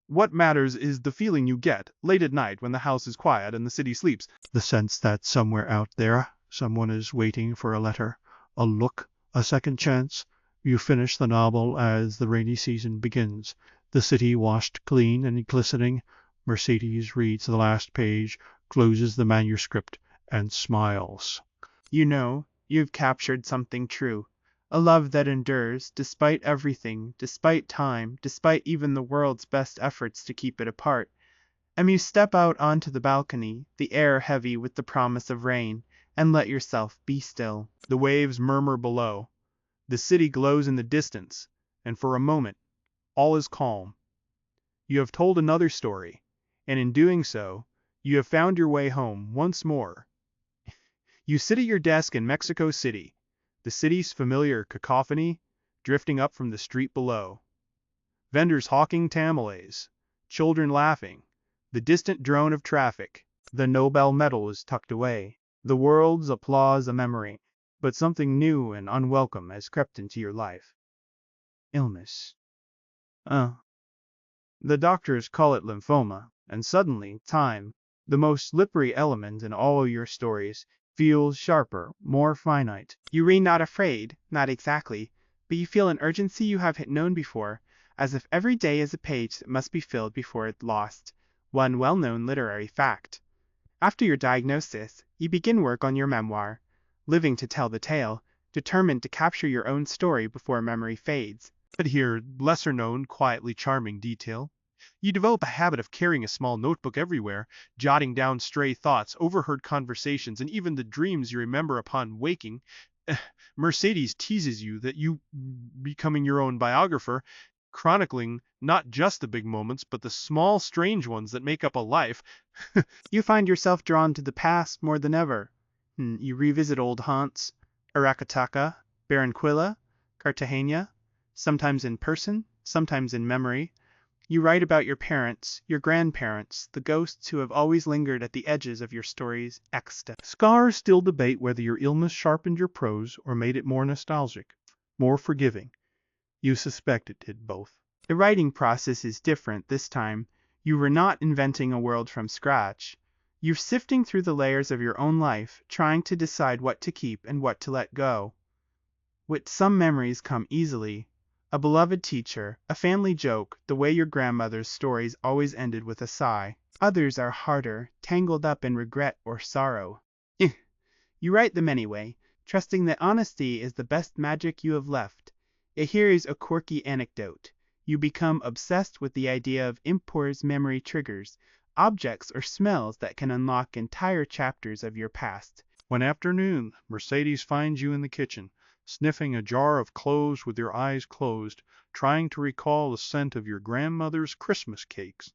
What matters is the feeling you get late at night when the house is quiet and the city sleeps. The sense that somewhere out there, someone is waiting for a letter, a look, a second chance. You finish the novel as the rainy season begins. The city washed clean and glistening. Mercedes reads the last page, closes the manuscript, and smiles. You know, you've captured something true. A love that endures, despite everything, despite time, despite even the world's best efforts to keep it apart. And you step out onto the balcony, the air heavy with the promise of rain, and let yourself be still. The waves murmur below. The city glows in the distance, and for a moment, all is calm. You have told another story, and in doing so, you have found your way home once more. You sit at your desk in Mexico City, the city's familiar cacophony drifting up from the street below. Vendors hawking tamales, children laughing, the distant drone of traffic. The Nobel medal is tucked away, the world's applause a memory, but something new and unwelcome has crept into your life. illness. The doctors call it lymphoma, and suddenly time, the most slippery element in all your stories, feels sharper, more finite. You read not afraid, not exactly, but you feel an urgency you haven't known before, as if every day is a page that must be filled before it's lost, one well-known literary fact. After your diagnosis, you begin work on your memoir, living to tell the tale, determined to capture your own story before memory fades. But here, lesser-known, quietly charming detail. You develop a habit of carrying a small notebook everywhere, jotting down stray thoughts, overheard conversations, and even the dreams you remember upon waking. Mercedes teases you that you becoming your own biographer, chronicling not just the big moments, but the small, strange ones that make up a life. You find yourself drawn to the past more than ever. You revisit old haunts, Aracataca, Barranquilla, Cartagena, sometimes in person, sometimes in memory. You write about your parents, your grandparents, the ghosts who have always lingered at the edges of your story's ecstasy. Scholars still debate whether your illness sharpened your prose or made it more nostalgic, more forgiving. You suspect it did both. The writing process is different this time. You were not inventing a world from scratch. You're sifting through the layers of your own life, trying to decide what to keep and what to let go. With some memories come easily. A beloved teacher, a family joke, the way your grandmother's stories always ended with a sigh. Others are harder, tangled up in regret or sorrow. You write them anyway, trusting that honesty is the best magic you have left. Here's a quirky anecdote. You become obsessed with the idea of impors memory triggers, objects or smells that can unlock entire chapters of your past. One afternoon, Mercedes finds you in the kitchen, sniffing a jar of cloves with your eyes closed, trying to recall the scent of your grandmother's Christmas cakes.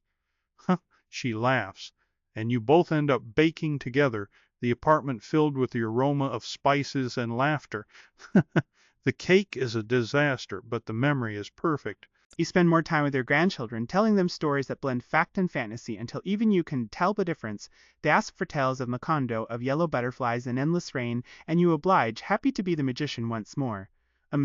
She laughs, and you both end up baking together, the apartment filled with the aroma of spices and laughter. The cake is a disaster, but the memory is perfect. You spend more time with your grandchildren, telling them stories that blend fact and fantasy until even you can tell the difference. They ask for tales of Macondo, of yellow butterflies and endless rain, and you oblige, happy to be the magician once more.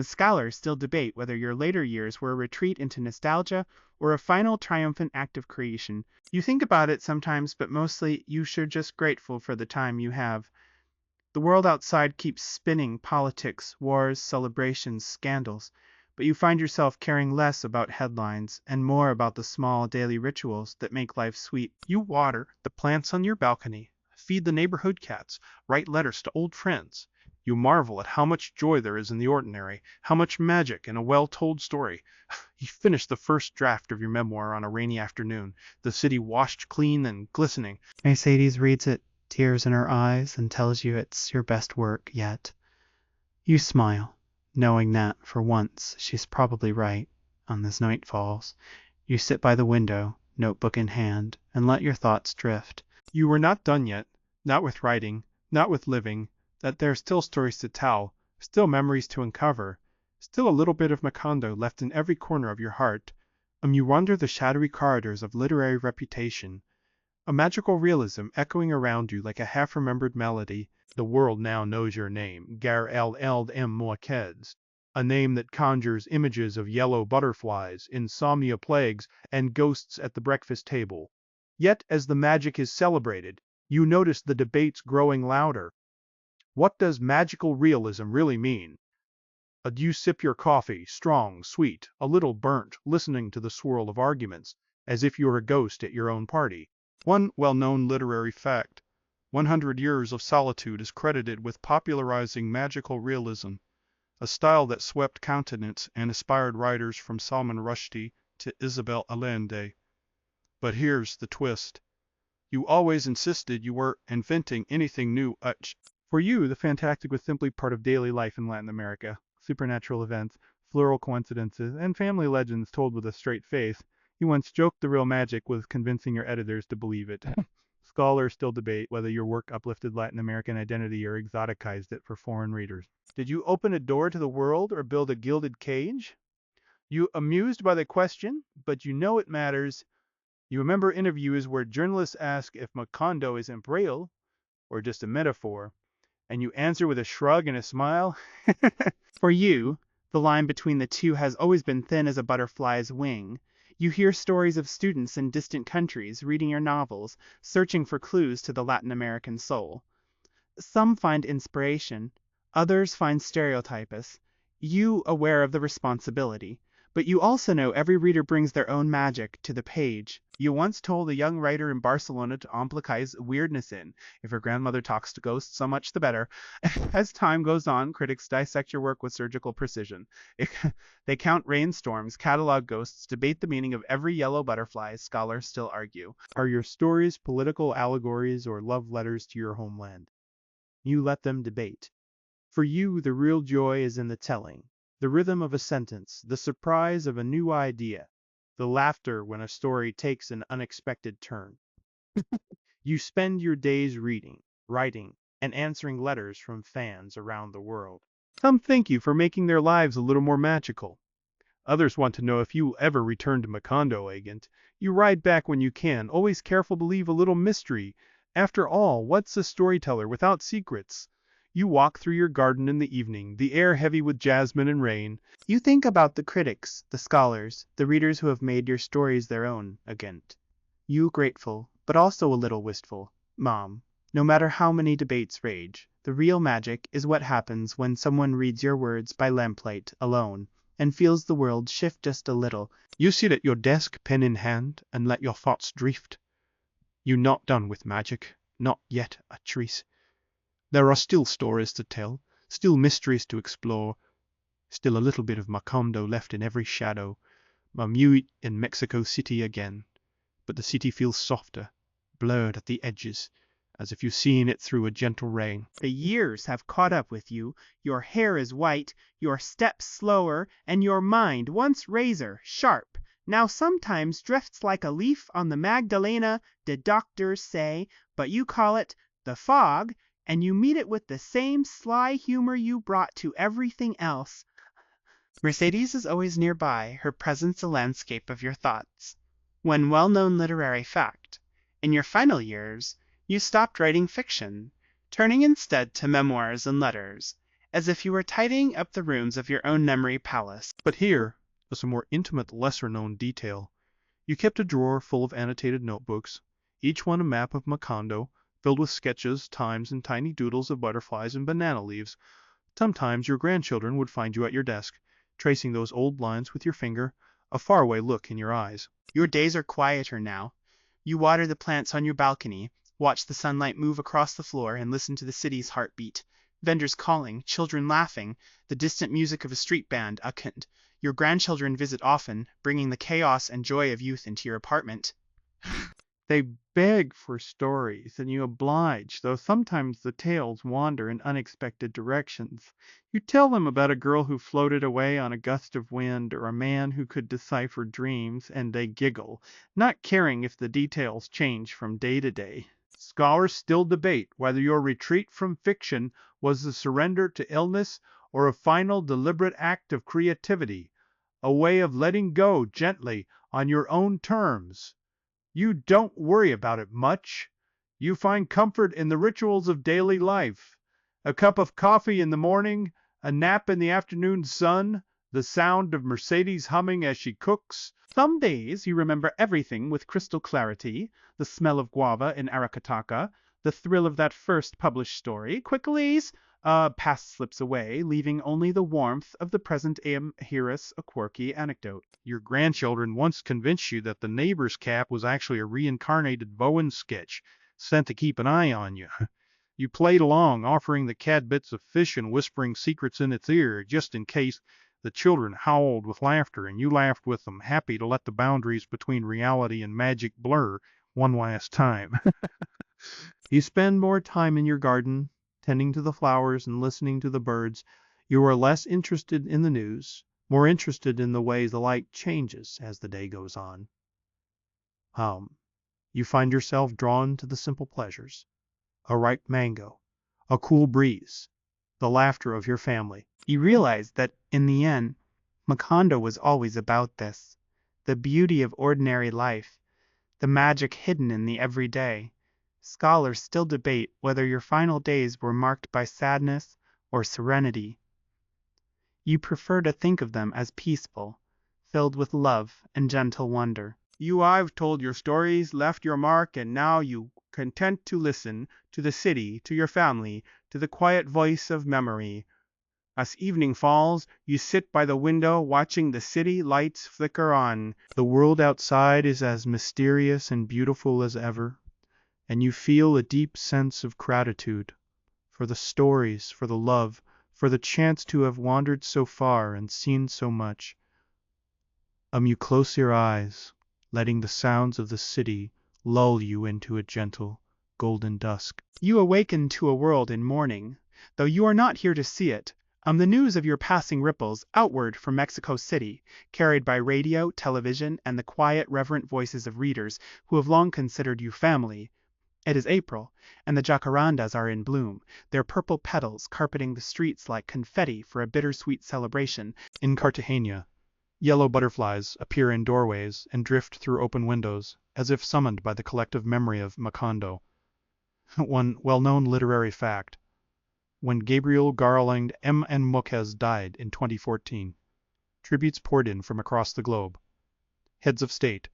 Scholars still debate whether your later years were a retreat into nostalgia or a final triumphant act of creation. You think about it sometimes, but mostly you're just grateful for the time you have. The world outside keeps spinning: politics, wars, celebrations, scandals. But you find yourself caring less about headlines and more about the small daily rituals that make life sweet. You water the plants on your balcony, feed the neighborhood cats, write letters to old friends. You marvel at how much joy there is in the ordinary, how much magic in a well-told story. You finish the first draft of your memoir on a rainy afternoon, the city washed clean and glistening. Mercedes reads it, tears in her eyes, and tells you it's your best work yet. You smile, knowing that, for once, she's probably right. On this night falls, you sit by the window, notebook in hand, and let your thoughts drift. You were not done yet, not with writing, not with living, that there are still stories to tell, still memories to uncover, still a little bit of Macondo left in every corner of your heart. You wander the shadowy corridors of literary reputation, a magical realism echoing around you like a half-remembered melody. The world now knows your name, Gabriel Márquez. a name that conjures images of yellow butterflies, insomnia plagues, and ghosts at the breakfast table. Yet, as the magic is celebrated, you notice the debates growing louder. What does magical realism really mean? You sip your coffee, strong, sweet, a little burnt, listening to the swirl of arguments, as if you were a ghost at your own party. One well-known literary fact: 100 Years of Solitude is credited with popularizing magical realism, a style that swept continents and inspired writers from Salman Rushdie to Isabel Allende. But here's the twist. You always insisted you weren't inventing anything new. For you, the fantastic was simply part of daily life in Latin America. Supernatural events, floral coincidences, and family legends told with a straight face. You once joked the real magic was convincing your editors to believe it. Scholars still debate whether your work uplifted Latin American identity or exoticized it for foreign readers. Did you open a door to the world or build a gilded cage? You amused by the question, but you know it matters. You remember interviews where journalists ask if Macondo is real or just a metaphor, and you answer with a shrug and a smile. For you, the line between the two has always been thin as a butterfly's wing. You hear stories of students in distant countries reading your novels, searching for clues to the Latin American soul. Some find inspiration, others find stereotypes. You aware of the responsibility, but you also know every reader brings their own magic to the page. You once told a young writer in Barcelona to amplifies weirdness in. If her grandmother talks to ghosts, so much the better. As time goes on, critics dissect your work with surgical precision. They count rainstorms, catalog ghosts, debate the meaning of every yellow butterfly. Scholars still argue. Are your stories political allegories or love letters to your homeland? You let them debate. For you, the real joy is in the telling, the rhythm of a sentence, the surprise of a new idea, the laughter when a story takes an unexpected turn. You spend your days reading, writing, and answering letters from fans around the world. Some thank you for making their lives a little more magical. Others want to know if you will ever return to Macondo, Agent. You ride back when you can, always careful to leave a little mystery. After all, what's a storyteller without secrets? You walk through your garden in the evening, the air heavy with jasmine and rain. You think about the critics, the scholars, the readers who have made your stories their own, Agent. You grateful, but also a little wistful. Mom, no matter how many debates rage, the real magic is what happens when someone reads your words by lamplight alone and feels the world shift just a little. You sit at your desk, pen in hand, and let your thoughts drift. You're not done with magic, not yet, Atrice. There are still stories to tell, still mysteries to explore, still a little bit of Macondo left in every shadow. Mamute in Mexico City again, but the city feels softer, blurred at the edges, as if you've seen it through a gentle rain. The years have caught up with you, your hair is white, your steps slower, and your mind, once razor sharp, now sometimes drifts like a leaf on the Magdalena, the doctors say, but you call it the fog, and you meet it with the same sly humor you brought to everything else. Mercedes is always nearby, her presence a landscape of your thoughts. One well-known literary fact: in your final years, you stopped writing fiction, turning instead to memoirs and letters, as if you were tidying up the rooms of your own memory palace. But here was a more intimate, lesser-known detail. You kept a drawer full of annotated notebooks, each one a map of Macondo, filled with sketches, times, and tiny doodles of butterflies and banana leaves. Sometimes your grandchildren would find you at your desk, tracing those old lines with your finger, a faraway look in your eyes. Your days are quieter now. You water the plants on your balcony, watch the sunlight move across the floor, and listen to the city's heartbeat. Vendors calling, children laughing, the distant music of a street band, Your grandchildren visit often, bringing the chaos and joy of youth into your apartment. They beg for stories, and you oblige, though sometimes the tales wander in unexpected directions. You tell them about a girl who floated away on a gust of wind, or a man who could decipher dreams, and they giggle, not caring if the details change from day to day. Scholars still debate whether your retreat from fiction was a surrender to illness or a final deliberate act of creativity, a way of letting go gently on your own terms. You don't worry about it much. You find comfort in the rituals of daily life. A cup of coffee in the morning, a nap in the afternoon sun, the sound of Mercedes humming as she cooks. Some days you remember everything with crystal clarity, the smell of guava in Arakataka, the thrill of that first published story. Quickly, past slips away, leaving only the warmth of the present hear us a quirky anecdote. Your grandchildren once convinced you that the neighbor's cat was actually a reincarnated Bowen sketch sent to keep an eye on you. You played along, offering the cat bits of fish and whispering secrets in its ear, just in case. The children howled with laughter, and you laughed with them, happy to let the boundaries between reality and magic blur one last time. You spend more time in your garden, tending to the flowers and listening to the birds. You are less interested in the news, more interested in the way the light changes as the day goes on. You find yourself drawn to the simple pleasures. A ripe mango, a cool breeze, the laughter of your family. You realize that, in the end, Macondo was always about this, the beauty of ordinary life, the magic hidden in the everyday. Scholars still debate whether your final days were marked by sadness or serenity. You prefer to think of them as peaceful, filled with love and gentle wonder. You have told your stories, left your mark, and now you content to listen to the city, to your family, to the quiet voice of memory. As evening falls, you sit by the window watching the city lights flicker on. The world outside is as mysterious and beautiful as ever, and you feel a deep sense of gratitude for the stories, for the love, for the chance to have wandered so far and seen so much. You close your eyes, letting the sounds of the city lull you into a gentle, golden dusk. You awaken to a world in mourning, though you are not here to see it. The news of your passing ripples outward from Mexico City, carried by radio, television, and the quiet, reverent voices of readers who have long considered you family. It is April, and the jacarandas are in bloom, their purple petals carpeting the streets like confetti for a bittersweet celebration. In Cartagena, yellow butterflies appear in doorways and drift through open windows, as if summoned by the collective memory of Macondo. One well-known literary fact: when Gabriel Garcia Márquez died in 2014, tributes poured in from across the globe. Heads of state,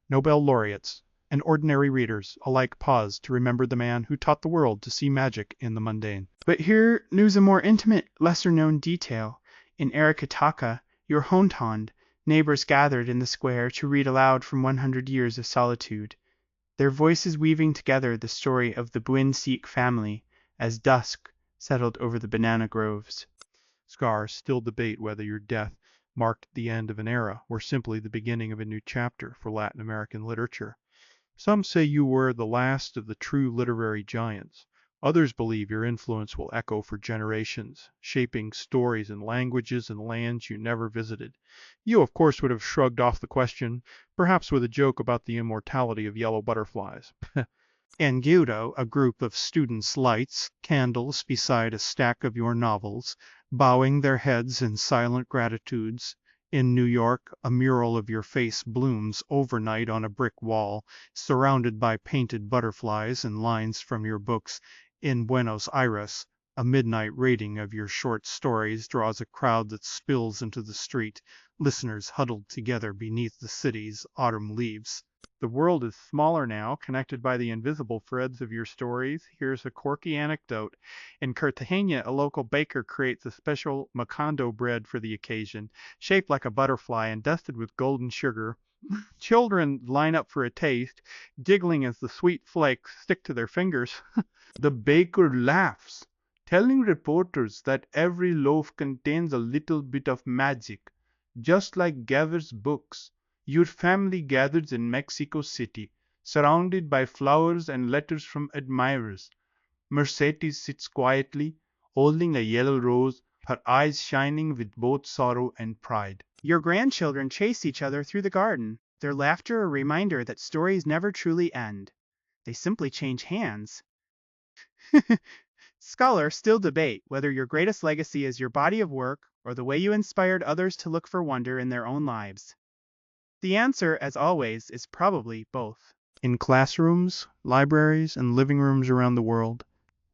Nobel laureates, and ordinary readers alike paused to remember the man who taught the world to see magic in the mundane. But here news a more intimate, lesser-known detail. In Arakataka, your hometown, neighbors gathered in the square to read aloud from 100 years of solitude, their voices weaving together the story of the Buin-Sikh family as dusk settled over the banana groves. Scholars still debate whether your death marked the end of an era or simply the beginning of a new chapter for Latin American literature. Some say you were the last of the true literary giants. Others believe your influence will echo for generations, shaping stories in languages and lands you never visited. You, of course, would have shrugged off the question, perhaps with a joke about the immortality of yellow butterflies. In Guido, a group of students lights candles beside a stack of your novels, bowing their heads in silent gratitudes. In New York, a mural of your face blooms overnight on a brick wall, surrounded by painted butterflies and lines from your books. In Buenos Aires, a midnight reading of your short stories draws a crowd that spills into the street, listeners huddled together beneath the city's autumn leaves. The world is smaller now, connected by the invisible threads of your stories. Here's a quirky anecdote. In Cartagena, a local baker creates a special Macondo bread for the occasion, shaped like a butterfly and dusted with golden sugar. Children line up for a taste, giggling as the sweet flakes stick to their fingers. The baker laughs, telling reporters that every loaf contains a little bit of magic, just like Gaver's books. Your family gathers in Mexico City, surrounded by flowers and letters from admirers. Mercedes sits quietly, holding a yellow rose, her eyes shining with both sorrow and pride. Your grandchildren chase each other through the garden, their laughter a reminder that stories never truly end. They simply change hands. Scholars still debate whether your greatest legacy is your body of work or the way you inspired others to look for wonder in their own lives. The answer, as always, is probably both. In classrooms, libraries, and living rooms around the world,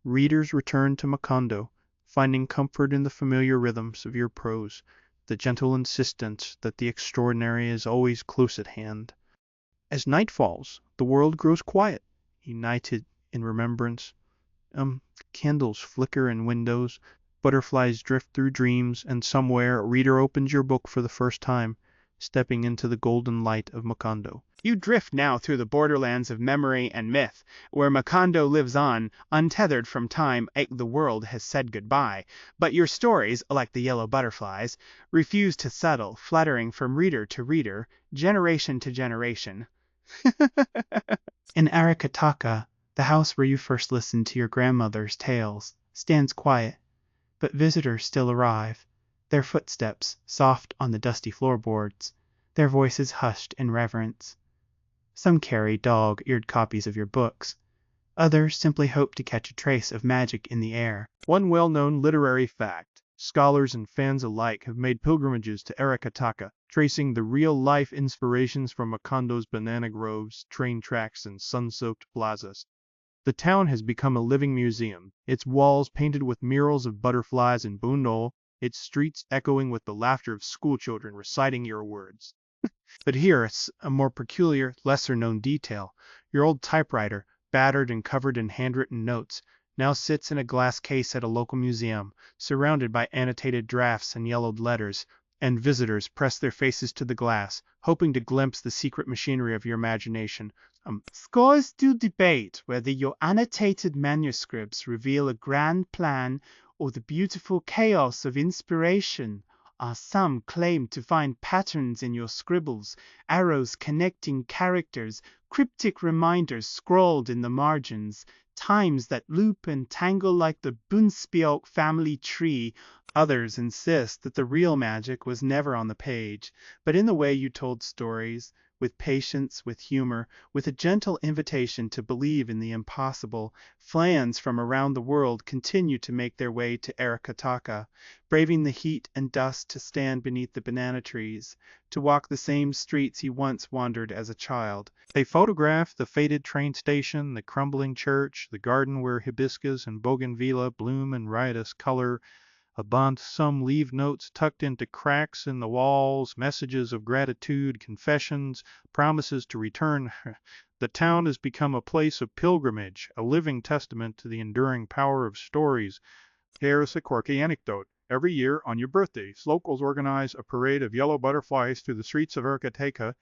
readers return to Macondo, finding comfort in the familiar rhythms of your prose, the gentle insistence that the extraordinary is always close at hand. As night falls, the world grows quiet, united in remembrance. Candles flicker in windows, butterflies drift through dreams, and somewhere a reader opens your book for the first time, stepping into the golden light of Macondo. You drift now through the borderlands of memory and myth, where Macondo lives on, untethered from time. The world has said goodbye, but your stories, like the yellow butterflies, refuse to settle, fluttering from reader to reader, generation to generation. In Arakataka, the house where you first listened to your grandmother's tales stands quiet, but visitors still arrive, their footsteps soft on the dusty floorboards, their voices hushed in reverence. Some carry dog-eared copies of your books. Others simply hope to catch a trace of magic in the air. One well-known literary fact: scholars and fans alike have made pilgrimages to Arakataka, tracing the real-life inspirations from Macondo's banana groves, train tracks, and sun-soaked plazas. The town has become a living museum, its walls painted with murals of butterflies and bundo, its streets echoing with the laughter of schoolchildren reciting your words. But here's a more peculiar, lesser-known detail. Your old typewriter, battered and covered in handwritten notes, now sits in a glass case at a local museum, surrounded by annotated drafts and yellowed letters, and visitors press their faces to the glass, hoping to glimpse the secret machinery of your imagination. Scholars still debate whether your annotated manuscripts reveal a grand plan or the beautiful chaos of inspiration. Some claim to find patterns in your scribbles, arrows connecting characters, cryptic reminders scrawled in the margins, times that loop and tangle like the Bunspiok family tree. Others insist that the real magic was never on the page, but in the way you told stories, with patience, with humor, with a gentle invitation to believe in the impossible. Fans from around the world continue to make their way to Arakataka, braving the heat and dust to stand beneath the banana trees, to walk the same streets you once wandered as a child. They photograph the faded train station, the crumbling church, the garden where hibiscus and bougainvillea bloom in riotous color. Some leave notes tucked into cracks in the walls, messages of gratitude, confessions, promises to return. The town has become a place of pilgrimage, a living testament to the enduring power of stories. Here's a quirky anecdote. Every year, on your birthday, locals organize a parade of yellow butterflies through the streets of Arakataka.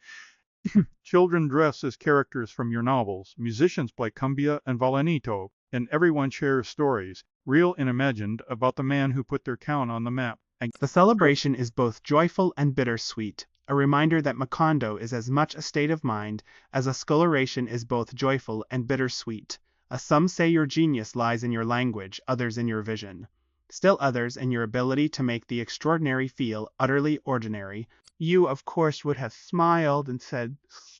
Children dress as characters from your novels. Musicians play cumbia and valenito, and everyone shares stories, real and imagined, about the man who put their town on the map. The celebration is both joyful and bittersweet, a reminder that Macondo is as much a state of mind as a scholaration is both joyful and bittersweet. Some say your genius lies in your language, others in your vision. Still others in your ability to make the extraordinary feel utterly ordinary. You, of course, would have smiled and said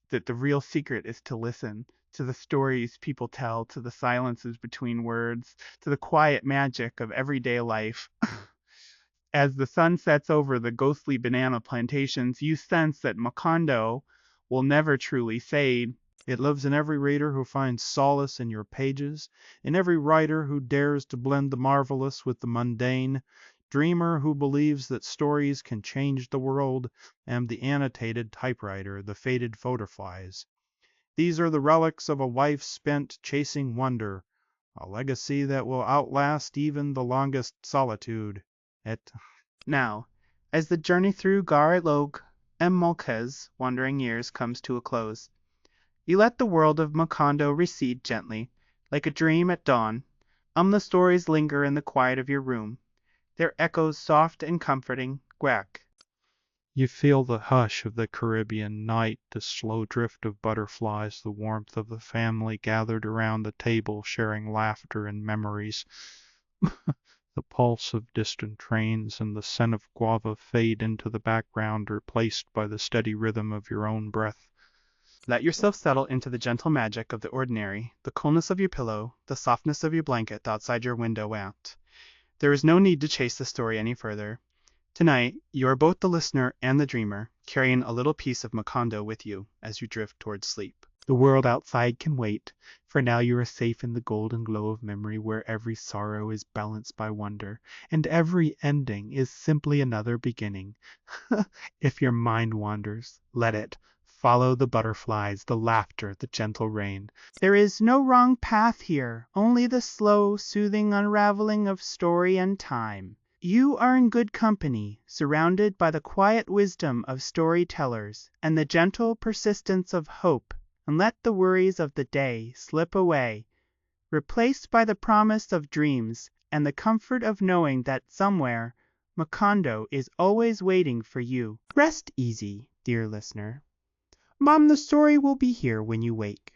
that the real secret is to listen to the stories people tell, to the silences between words, to the quiet magic of everyday life. As the sun sets over the ghostly banana plantations, you sense that Macondo will never truly fade. It lives in every reader who finds solace in your pages, in every writer who dares to blend the marvelous with the mundane, dreamer who believes that stories can change the world, and the annotated typewriter, the faded butterflies. These are the relics of a life spent chasing wonder, a legacy that will outlast even the longest solitude. Now, as the journey through Garilog and Molke's wandering years comes to a close, you let the world of Macondo recede gently, like a dream at dawn. The stories linger in the quiet of your room, their echoes soft and comforting. Guac. You feel the hush of the Caribbean night, the slow drift of butterflies, the warmth of the family gathered around the table sharing laughter and memories. The pulse of distant trains and the scent of guava fade into the background, replaced by the steady rhythm of your own breath. Let yourself settle into the gentle magic of the ordinary, the coolness of your pillow, the softness of your blanket outside your window out. There is no need to chase the story any further. Tonight, you are both the listener and the dreamer, carrying a little piece of Macondo with you as you drift towards sleep. The world outside can wait, for now you are safe in the golden glow of memory where every sorrow is balanced by wonder, and every ending is simply another beginning. If your mind wanders, let it. Follow the butterflies, the laughter, the gentle rain. There is no wrong path here, only the slow, soothing unraveling of story and time. You are in good company, surrounded by the quiet wisdom of storytellers and the gentle persistence of hope, and let the worries of the day slip away, replaced by the promise of dreams and the comfort of knowing that somewhere Macondo is always waiting for you. Rest easy, dear listener. Mom, the story will be here when you wake.